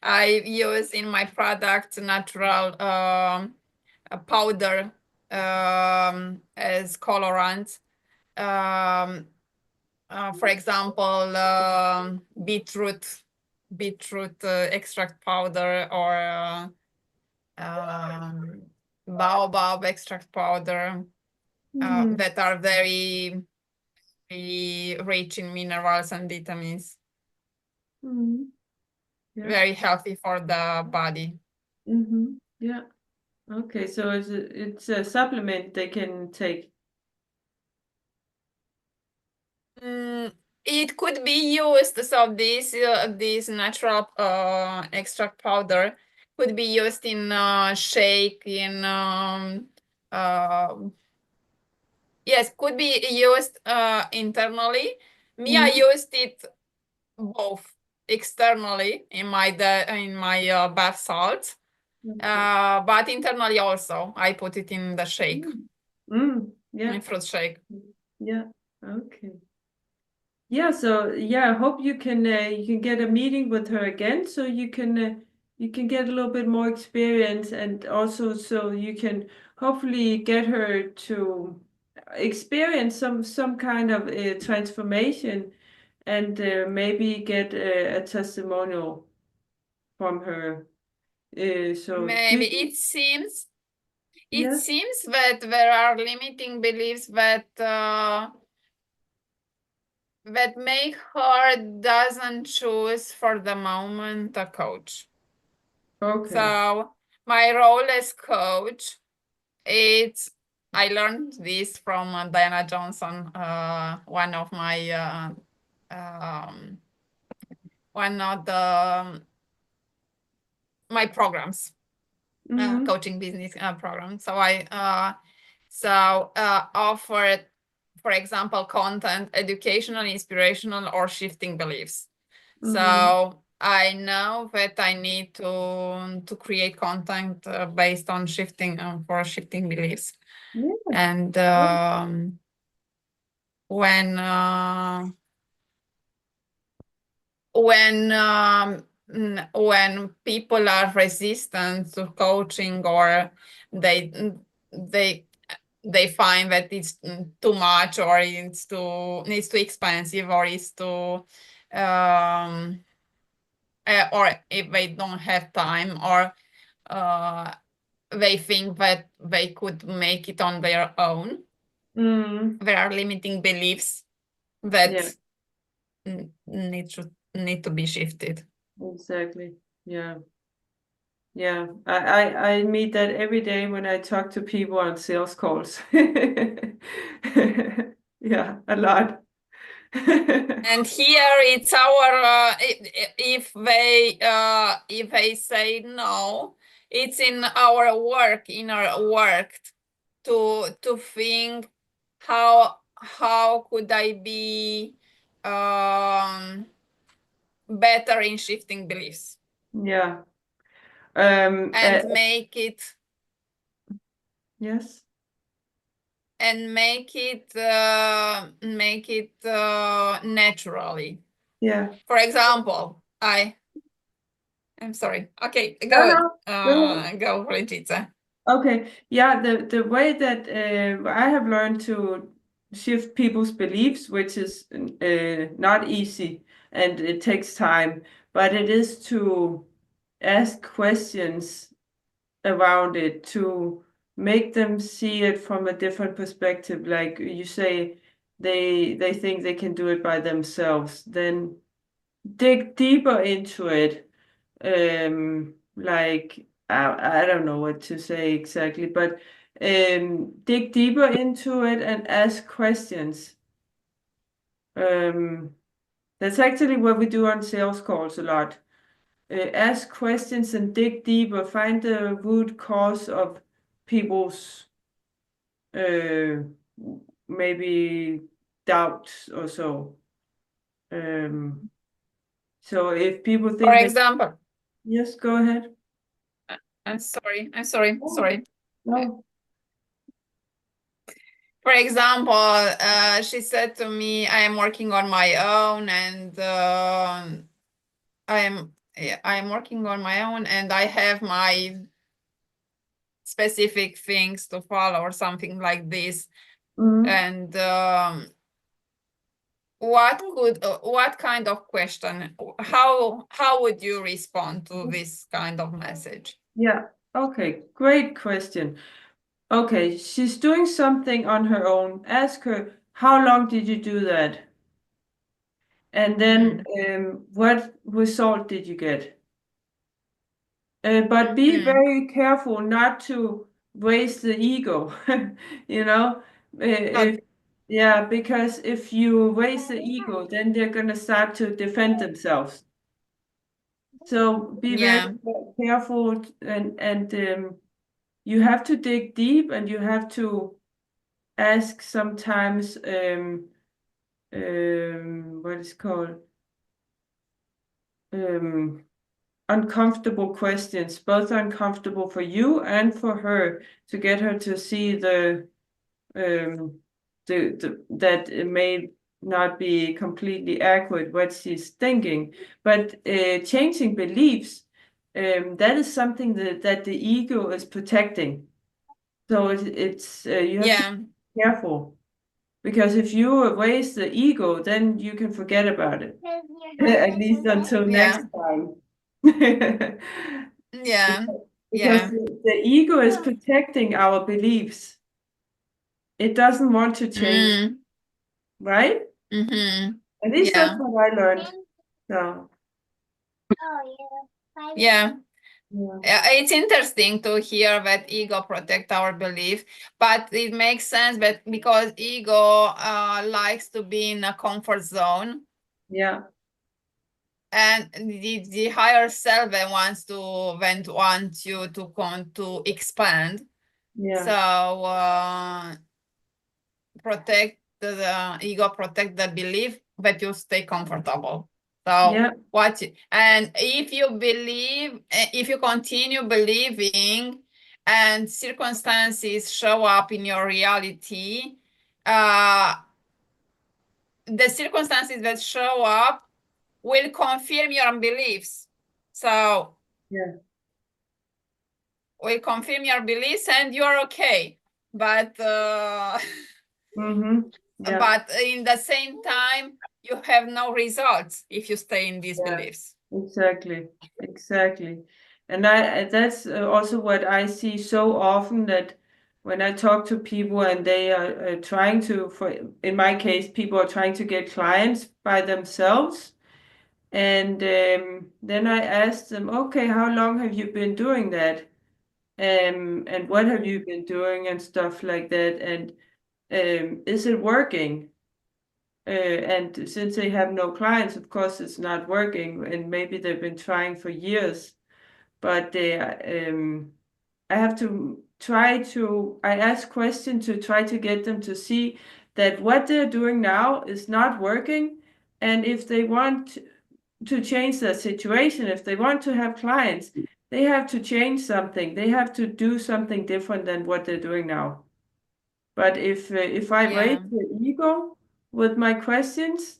I use in my product natural a powder as colorant. For example, beetroot extract powder or baobab extract powder that are very rich in minerals and vitamins. Yeah. Very healthy for the body. Yeah. Okay, so it's a supplement they can take. It could be used, so this natural extract powder could be used in shake, in yes, could be used internally. Me, I used it both externally in my bath salts, but internally also I put it in the shake, Yeah. in fruit shake. Yeah. Okay. Yeah, so yeah, I hope you can get a meeting with her again so you can get a little bit more experience, and also so you can hopefully get her to experience some kind of transformation, and maybe get a testimonial from her. So Maybe it seems yeah. that there are limiting beliefs that that make her doesn't choose for the moment a coach. Okay. So my role as coach, I learned this from Diana Johnson, one of my one of the my programs, coaching business program. So I offered, for example, content, educational, inspirational, or shifting beliefs. So I know that I need to create content based on for shifting beliefs. Yeah. And when people are resistant to coaching, or they find that it's too much, or it's too expensive, or it's too or if they don't have time, or they think that they could make it on their own, there are limiting beliefs that need to be shifted. Exactly. Yeah. Yeah. I meet that every day when I talk to people on sales calls. Yeah, a lot. And here it's our if they say no, it's in our work to think how could I be better in shifting beliefs Yeah. and make it yes. make it naturally. Yeah. For example, I'm sorry. Okay, No, go no. ahead. Go, Brigitte. Okay. Yeah, the way that I have learned to shift people's beliefs, which is not easy and it takes time, but it is to ask questions around it to make them see it from a different perspective. Like you say, they think they can do it by themselves. Then dig deeper into it. Like I don't know what to say exactly, but dig deeper into it and ask questions. That's actually what we do on sales calls a lot. Ask questions and dig deeper, find the root cause of people's maybe doubts or so. So if people For think that, example, yes, go ahead. I'm sorry. No. For example, she said to me, I am working on my own and I am working on my own and I have my specific things to follow or something like this. Mhm. And what kind of question, how would you respond to this kind of message? Yeah. Okay. Great question. Okay. She's doing something on her own. Ask her, how long did you do that? And then what result did you get? But be very careful not to raise the ego, you know? Yeah, because if you raise the ego, then they're going to start to defend themselves. So be very careful and you have to dig deep and you have to ask sometimes what is called uncomfortable questions, both uncomfortable for you and for her, to get her to see that it may not be completely accurate what she's thinking, but changing beliefs, that is something that the ego is protecting. So it's you have to be careful, because if you erase the ego, then you can forget about it, at least until next time. Because the ego is protecting our beliefs. It doesn't want to change, right? At least that's what I learned. So yeah. It's interesting to hear that ego protect our belief, but it makes sense that because ego likes to be in a comfort zone. Yeah. And the higher self wants you to expand. Yeah. So protect the ego, protect the belief that you stay comfortable. So and if you continue believing and circumstances show up in your reality, the circumstances that show up will confirm your beliefs. So will confirm your beliefs and you're okay. But but in the same time, you have no results if you stay in these beliefs. Exactly. And that's also what I see so often, that when I talk to people and they are trying to, in my case, people are trying to get clients by themselves. And then I ask them, okay, how long have you been doing that? And what have you been doing and stuff like that? And is it working? And since they have no clients, of course, it's not working. And maybe they've been trying for years. But I have to I ask questions to try to get them to see that what they're doing now is not working. And if they want to change the situation. If they want to have clients, they have to change something. They have to do something different than what they're doing now. But if I raise Yeah. the ego with my questions,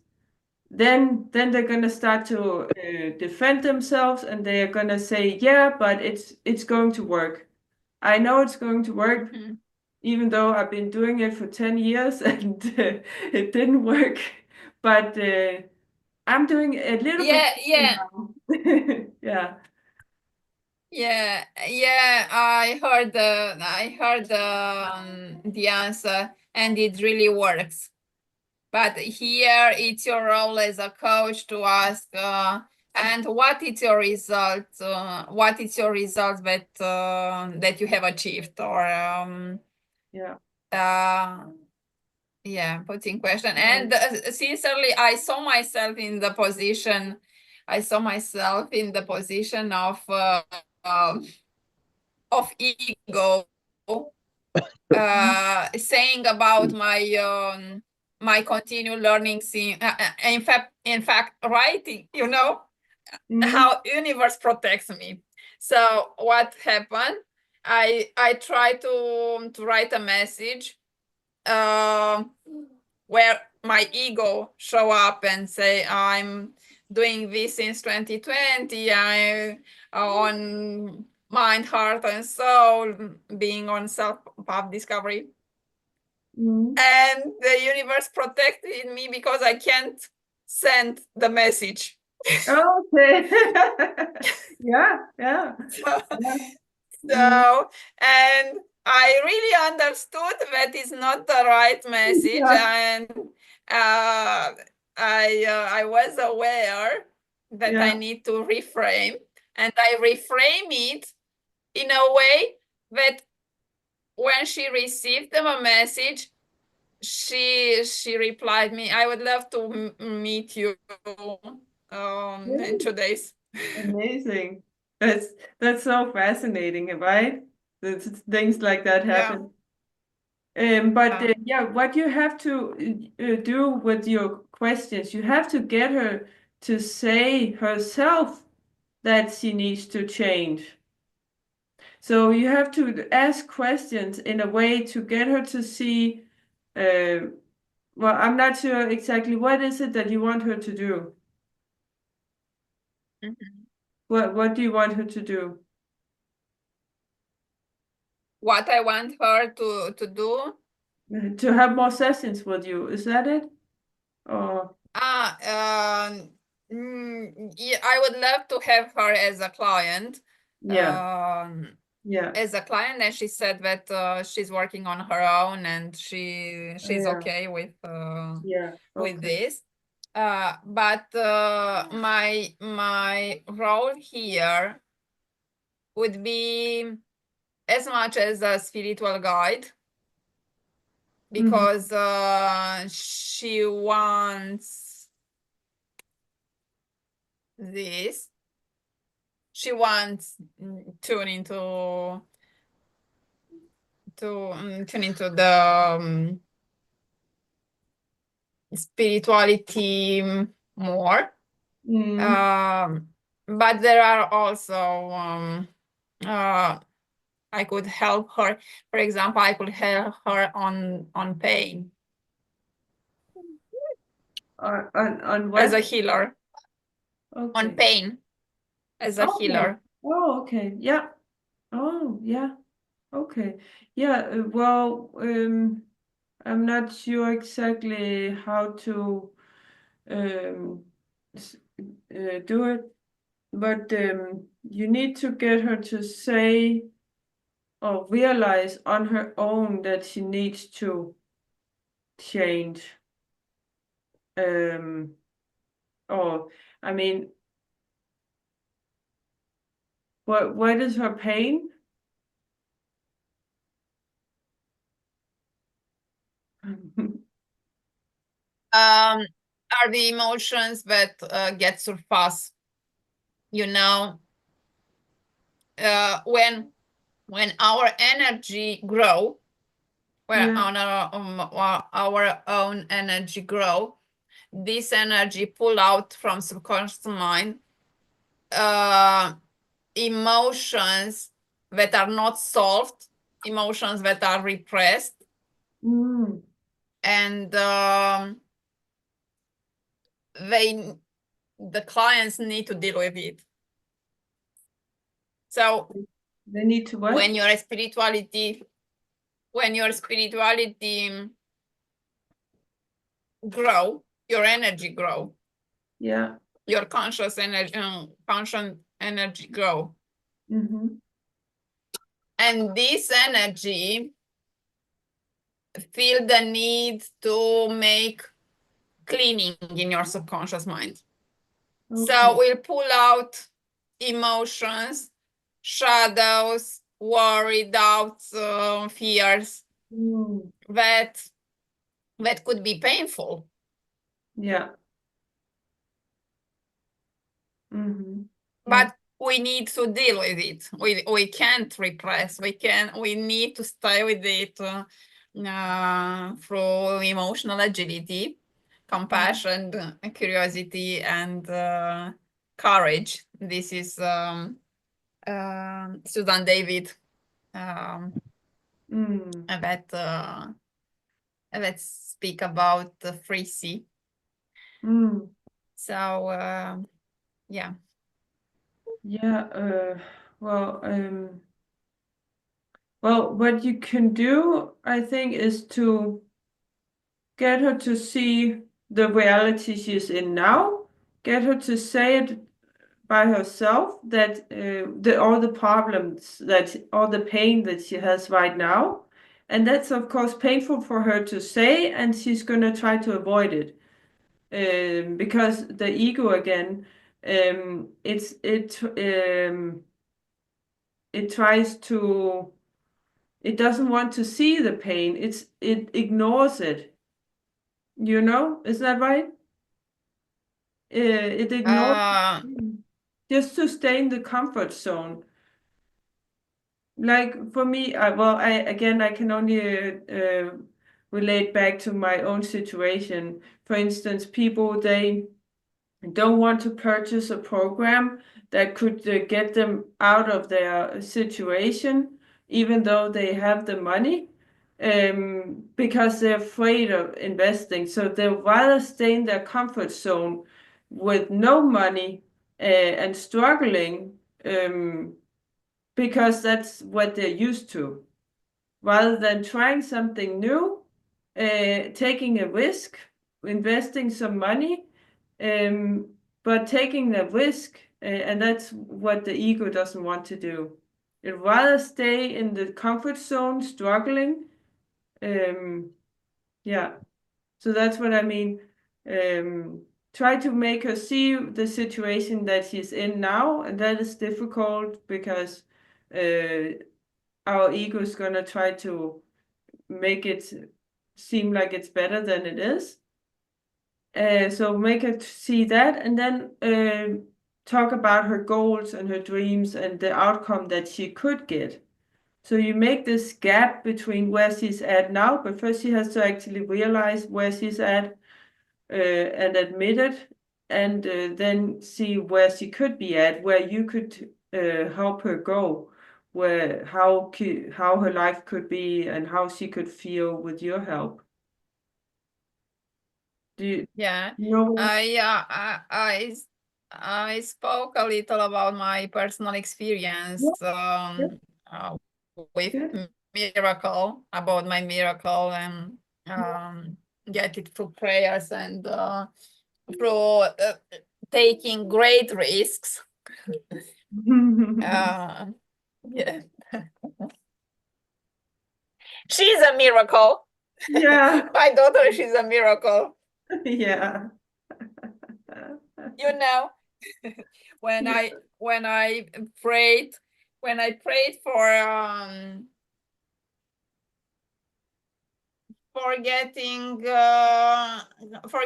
then they're gonna start to defend themselves, and they are gonna say, yeah, but it's going to work. I know it's going to work, Mhm. even though I've been doing it for 10 years and it didn't work. But I'm doing a little bit Yeah. now. Yeah. Yeah, I heard the answer, and it really works. But here it's your role as a coach to ask, and what is your result? What is your result that you have achieved, or Yeah. yeah, putting question. Right. And sincerely, I saw myself in the position. I saw myself in the position of ego, saying about my continued learning scene. In fact, writing. Mhm. How universe protects me. So what happened? I tried to write a message where my ego show up and say, I'm doing this since 2020. I on mind, heart, and soul, being on self-path discovery. Mhm. And the universe protected me because I can't send the message. Okay. Yeah. So, Mhm. and I really understood that is not the right message, Yeah. and I was aware that I Yeah. need to reframe, and I reframe it in a way that when she received the message, she replied me, I would love to meet you in 2 days. Amazing. That's so fascinating, right? Things like that Yeah. happen. But yeah, what you have to do with your questions, you have to get her to say herself that she needs to change. So you have to ask questions in a way to get her to see, well, I'm not sure exactly what is it that you want her to do. Mhm. What do you want her to do? What I want her to do? To have more sessions with you, is that it? Or Yeah, I would love to have her as a client. yeah, As a client, and she said that she's working on her own, and she's yeah, okay with yeah. Okay. this. But my role here would be as much as a spiritual guide, Mhm. because she wants this. She wants tune into the spirituality more. But there are also I could help her. For example, I could help her on pain On as what? a healer. On Okay. pain as a Okay. healer. Oh, okay. Yeah. Oh, yeah. Okay. Yeah. Well, I'm not sure exactly how to um, do it, but you need to get her to say or realize on her own that she needs to change. Um, or, I mean, what is her pain? Are the emotions that get surpassed, when our energy grow, when Yeah. on our own energy grow, this energy pull out from subconscious mind emotions that are not solved, emotions that are repressed, and the clients need to deal with it. So They need to what? when your spirituality grow, your energy grow. Yeah. Your conscious energy grow. And this energy feel the need to make cleaning in your subconscious mind. Okay. So we'll pull out emotions, shadows, worry, doubts, fears that could be painful. Yeah. But we need to deal with it. We can't repress. We need to stay with it through emotional agility, compassion, curiosity, and courage. This is Susan David that speak about the free sea. So yeah. Yeah, well, what you can do, I think, is to get her to see the reality she's in now, get her to say it by herself that all the problems, that all the pain that she has right now, and that's of course painful for her to say, and she's going to try to avoid it. Because the ego again, it tries to, it doesn't want to see the pain. It ignores it. You know, is that right? It ignores just to stay in the comfort zone. Like for me, I can only relate back to my own situation. For instance, people, they don't want to purchase a program that could get them out of their situation, even though they have the money, because they're afraid of investing. So they'd rather stay in their comfort zone with no money and struggling, because that's what they're used to, rather than trying something new, taking a risk, investing some money, but taking the risk, and that's what the ego doesn't want to do. It'd rather stay in the comfort zone, struggling. Yeah, so that's what I mean. Try to make her see the situation that she's in now, and that is difficult because our ego is gonna try to make it seem like it's better than it is. So make her see that, and then talk about her goals and her dreams and the outcome that she could get. So you make this gap between where she's at now, but first she has to actually realize where she's at and admit it, and then see where she could be at, where you could help her go, where how her life could be and how she could feel with your help. Do you know? I spoke a little about my personal experience with miracle, about my miracle, and get it through prayers and through taking great risks. Yeah. She's a miracle. Yeah. My daughter, she's a miracle. Yeah. You know, when I prayed for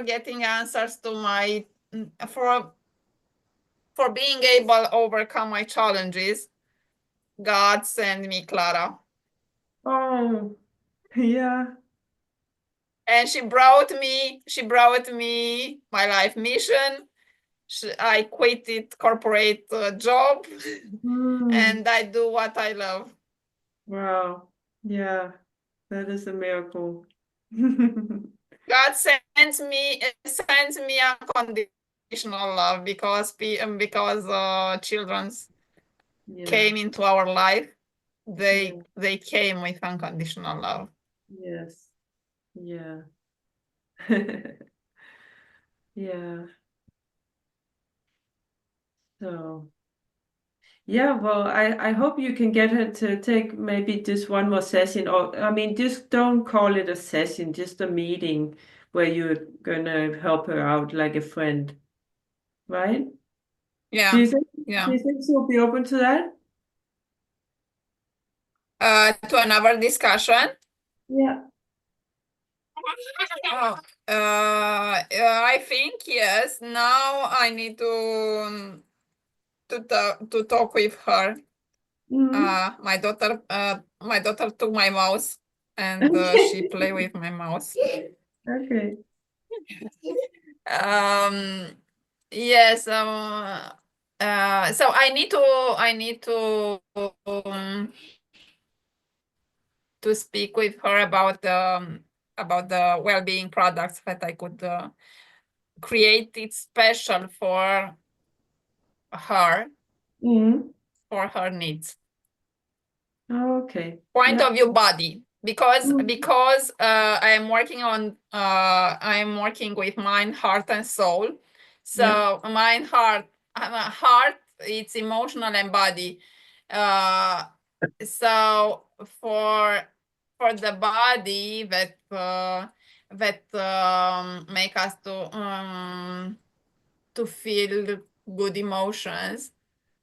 getting answers to my for being able to overcome my challenges, God sent me Clara. Oh, yeah. And she brought me my life mission. I quitted corporate job and I do what I love. Wow. Yeah, that is a miracle. God sends me unconditional love because children Yeah, came into our life. yeah, They came with unconditional love. yes, yeah. Yeah. So, yeah, well, I hope you can get her to take maybe just one more session, or I mean, just don't call it a session, just a meeting where you're gonna help her out like a friend, right? Do Yeah, you think yeah. do you think she'll be open to that? To another discussion. Yeah. Oh, I think yes. Now I need to talk with her. Mhm. My daughter took my mouse and she play with my mouse. Okay. Yes. So I need to speak with her about the well-being products that I could create it special for her, Mhm. for her needs. Okay. Point Yeah. of view body, because Mhm. I am working with mind, heart, and soul. Yeah. So mind, heart, it's emotional and body. So for the body that make us to feel good emotions,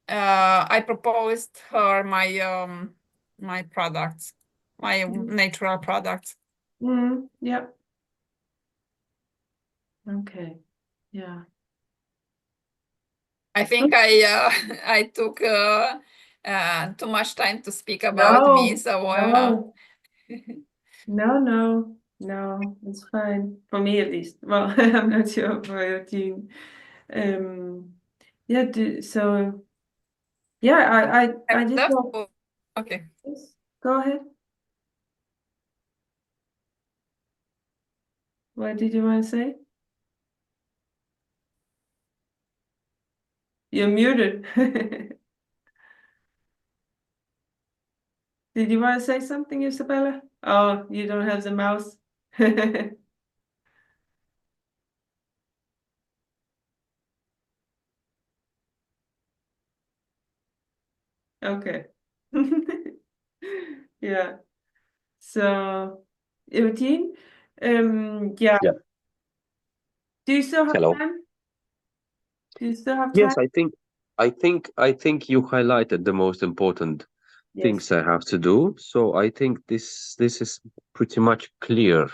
I proposed her my products, my natural products. Yeah. Okay. Yeah. I think I took too much time to speak about me, No, so no, no, it's fine. For me at least. Well, I'm not sure for your team. Yeah, so yeah, I just that's want cool. Okay. yes, go ahead. What did you want to say? You're muted. Did you want to say something, Isabella? Oh, you don't have the mouse. Okay. Yeah. So, Eugene, yeah. Yeah. Do you still have Hello. time? Do you still have Yes, time? I think you highlighted the most important Yes. things I have to do. So I think this is pretty much clear.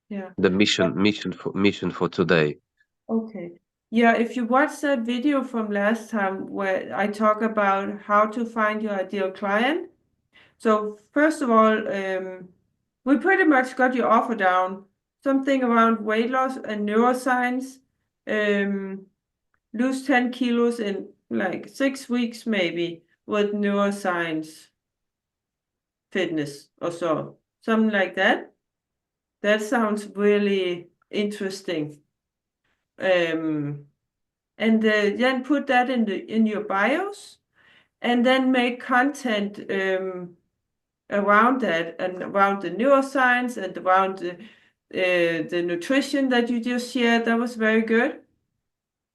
Yeah. The mission for today. Okay. Yeah, if you watch that video from last time where I talk about how to find your ideal client. So first of all, we pretty much got your offer down. Something around weight loss and neuroscience. Lose 10 kilos in like 6 weeks maybe with neuroscience fitness or so. Something like that. That sounds really interesting. And then put that in your bios and then make content around that and around the neuroscience and around the nutrition that you just shared. That was very good.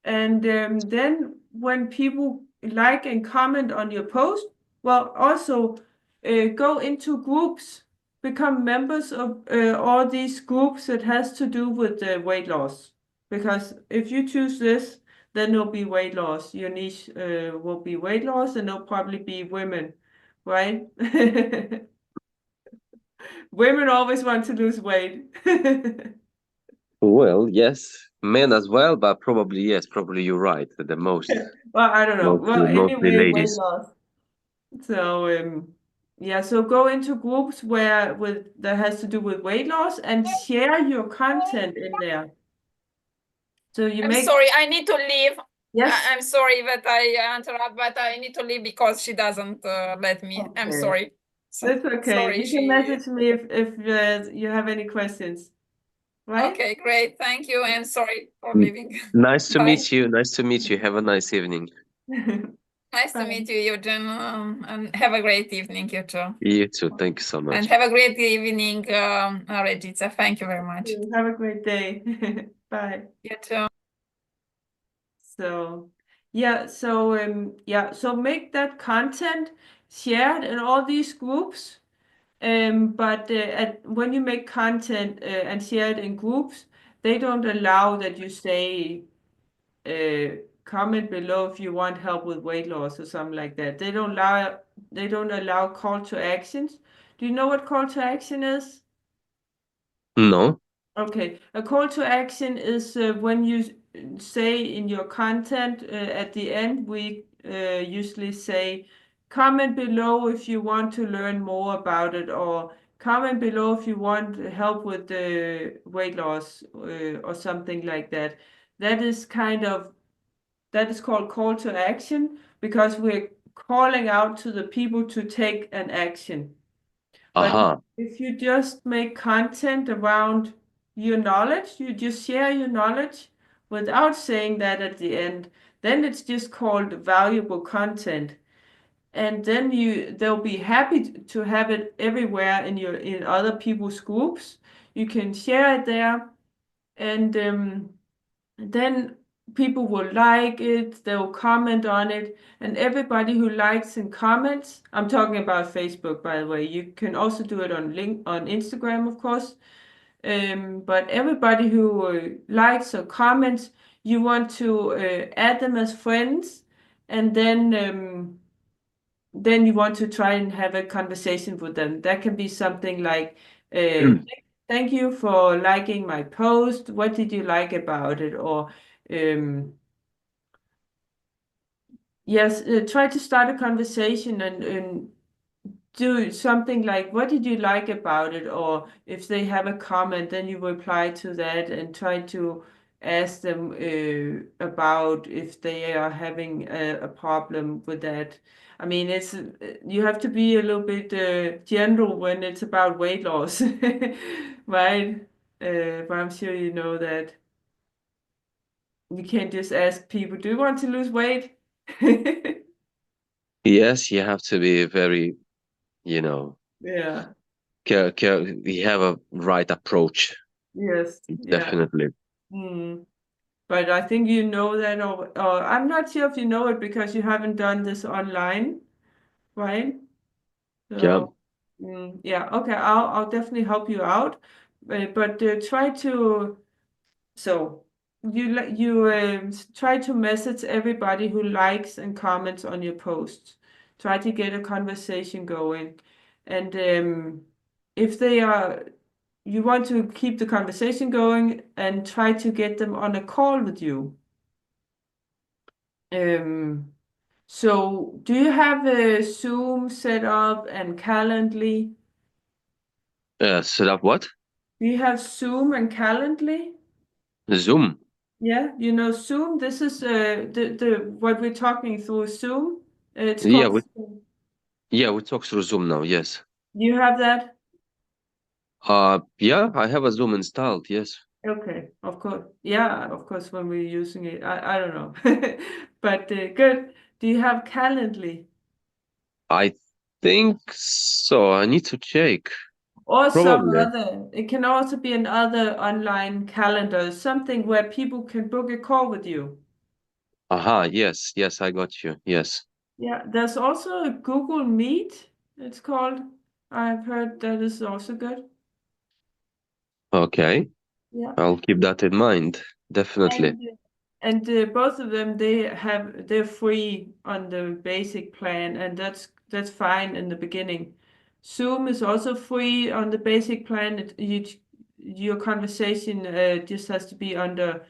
And then when people like and comment on your post, well, also go into groups, become members of all these groups that has to do with weight loss. Because if you choose this, then there'll be weight loss. Your niche will be weight loss, and there'll probably be women, right? Women always want to lose weight. Well, yes, men as well, but probably yes, probably you're right. The most Well, I don't know. Well, mostly anyway, weight ladies. loss. So, Yeah, so go into groups that has to do with weight loss and share your content in there. So you I'm make sorry, I need to leave. yes. I'm sorry that I interrupt, but I need to leave because she doesn't let me. I'm Okay. sorry. That's okay. Sorry, You can she. message me if you have any questions, right? Okay, great. Thank you, and sorry for Mm. leaving. Nice to Bye. meet you. Nice to meet you. Have a nice evening. Nice to Bye. meet you, Eugen, and have a great evening, you too. You too. Thank you so And much. have a great evening, Regitza. Thank you very much. Have a great day. Bye. You too. So yeah, so make that content, share it in all these groups. But when you make content and share it in groups, they don't allow that you say comment below if you want help with weight loss or something like that. They don't allow call to actions. Do you know what call to action is? No. Okay, a call to action is when you say in your content at the end, we usually say, comment below if you want to learn more about it, or comment below if you want help with the weight loss or something like that. That is called call to action because we're calling out to the people to take an action. But Aha. if you just make content around your knowledge, you just share your knowledge without saying that at the end, then it's just called valuable content. And then they'll be happy to have it everywhere in other people's groups. You can share it there, and then people will like it, they'll comment on it, and everybody who likes and comments, I'm talking about Facebook, by the way. You can also do it on Instagram, of course. But everybody who likes or comments, you want to add them as friends, and then you want to try and have a conversation with them. That can be something like, thank you for liking my post. What did you like about it? Or yes, try to start a conversation and do something like, what did you like about it? Or if they have a comment, then you reply to that and try to ask them about if they are having a problem with that. I mean, you have to be a little bit gentle when it's about weight loss, right? But I'm sure you know that you can't just ask people, do you want to lose weight? Yes, you have to be very, you know, Yeah. you have a right approach, Yes. Yeah. definitely. Mm. But I think you know that, or I'm not sure if you know it because you haven't done this online, right? Yeah. So, yeah, okay, I'll definitely help you out. But try to so you try to message everybody who likes and comments on your posts. Try to get a conversation going, and if you want to keep the conversation going and try to get them on a call with you. So do you have a Zoom set up and Calendly? Set up what? Do you have Zoom and Calendly? Zoom. Yeah, you know Zoom. This is the what we're talking through Zoom. It's Yeah, called Zoom. we talk through Zoom now. Yes. You have that? Yeah, I have a Zoom installed. Yes. Okay, of course. Yeah, of course, when we're using it. I don't know. But good. Do you have Calendly? I think so. I need to check. Or some Probably. other, it can also be another online calendar, something where people can book a call with you. Aha, yes, yes, I got you. Yes. Yeah, there's also a Google Meet, it's called. I've heard that is also good. Okay. Yeah. I'll keep that in mind. Definitely. And both of them they're free on the basic plan, and that's fine in the beginning. Zoom is also free on the basic plan. Your conversation just has to be under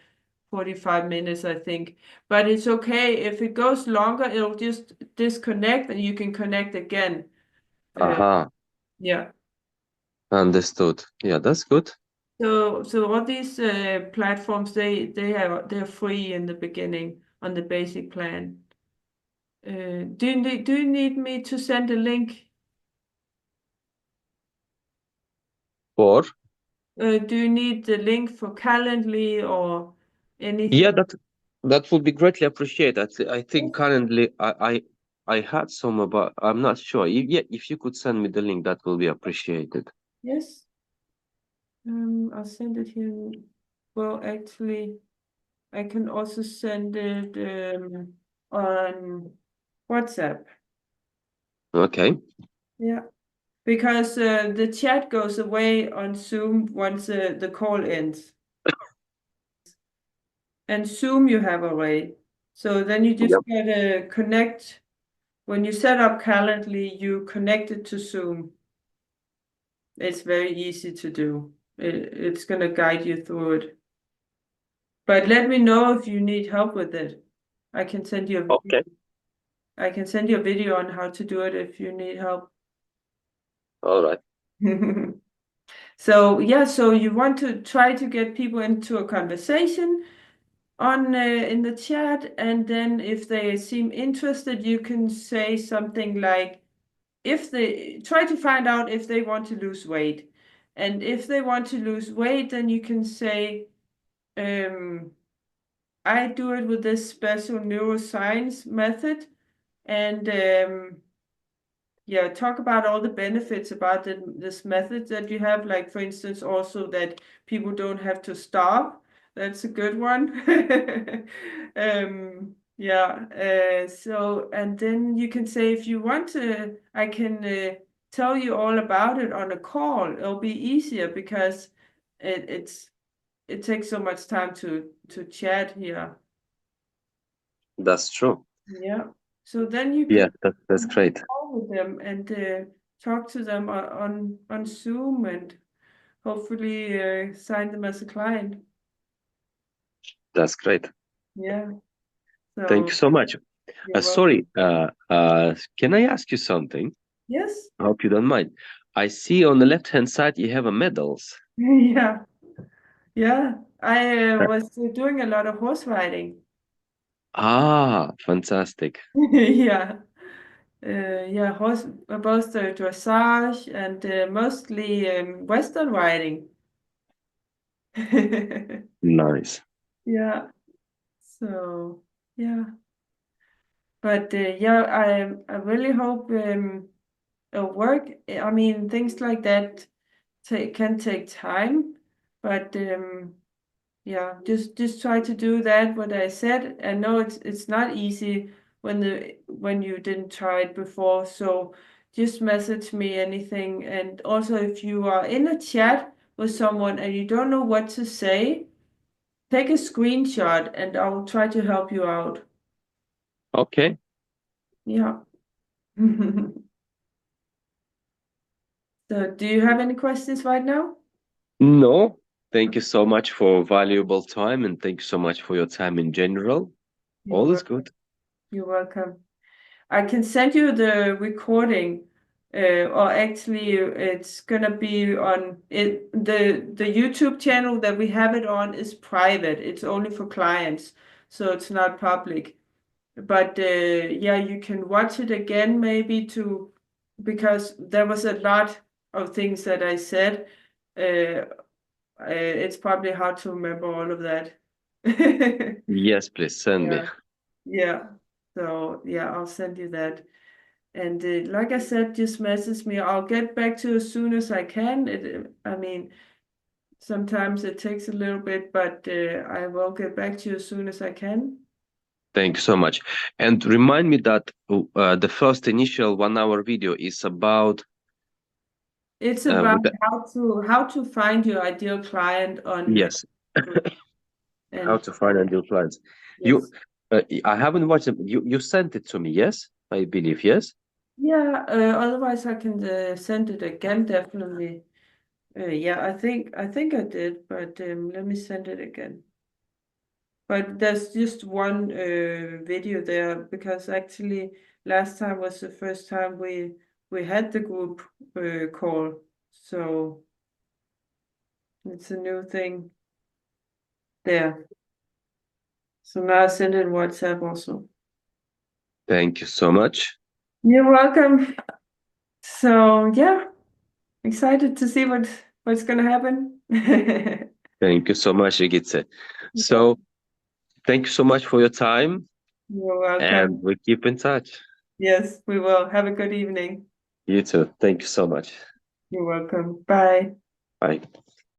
45 minutes, I think. But it's okay if it goes longer, it'll just disconnect and you can connect again. Aha, Yeah. understood. Yeah, that's good. So all these platforms, they're free in the beginning on the basic plan. Do you need me to send a link? Or Do you need the link for Calendly or anything? yeah, that would be greatly appreciated. I think currently I had some about. I'm not sure. Yeah, if you could send me the link, that will be appreciated. Yes. I'll send it here. Well, actually, I can also send it on WhatsApp. Okay. Yeah. Because the chat goes away on Zoom once the call ends. And Zoom you have already. So then you just Yep. gotta connect. When you set up Calendly, you connect it to Zoom. It's very easy to do. It's gonna guide you through it. But let me know if you need help with it. I can send you Okay. I can send you a video on how to do it if you need help. All right. So yeah, so you want to try to get people into a conversation on in the chat, and then if they seem interested, you can say something like, if they try to find out if they want to lose weight, and if they want to lose weight, then you can say, I do it with this special neuroscience method, and yeah, talk about all the benefits about this method that you have, like for instance, also that people don't have to stop. That's a good one. Yeah, so, and then you can say, if you want to, I can tell you all about it on a call. It'll be easier because it takes so much time to chat here. That's true. Yeah. So then you Yeah, can that's great. call with them and talk to them on Zoom and hopefully sign them as a client. That's great. Yeah. Thank you So so much. you're Sorry, welcome. can I ask you something? Yes. I hope you don't mind. I see on the left-hand side you have a medals. Yeah. Yeah. I was doing a lot of horse riding. Ah, fantastic. Yeah. Yeah, horse, both the dressage and mostly Western riding. Nice. Yeah. So yeah. But yeah, I really hope it'll work. I mean, things like that can take time, but yeah, just try to do that. What I said, I know it's not easy when you didn't try it before. So just message me anything, and also if you are in a chat with someone and you don't know what to say, take a screenshot, and I'll try to help you out. Okay. Yeah. So, do you have any questions right now? No, thank you so much for valuable time and thank you so much for your time in general. You're All is welcome. good. You're welcome. I can send you the recording, or actually, it's gonna be on it. The YouTube channel that we have it on is private. It's only for clients, so it's not public. But yeah, you can watch it again, maybe because there was a lot of things that I said. It's probably hard to remember all of that. Yes, please send me. Yeah, yeah. So yeah, I'll send you that. And like I said, just message me. I'll get back to you as soon as I can. I mean, sometimes it takes a little bit, but I will get back to you as soon as I can. Thank you so much. And remind me that the first initial 1 hour video is about It's about the, how to find your ideal client on yes, how and to find and do clients. You, yes. I haven't watched them. You sent it to me, yes? I believe, yes? Yeah, otherwise I can send it again, definitely. Yeah, I think I did, but let me send it again. But there's just one video there because actually last time was the first time we we had the group call, so it's a new thing there. So now I send in WhatsApp also. Thank you so much. You're welcome. So yeah, excited to see what's gonna happen. Thank you so much, Igice. So thank you so much for your time, You're welcome. and we keep in touch. Yes, we will. Have a good evening. You too. Thank you so much. You're welcome. Bye. Bye.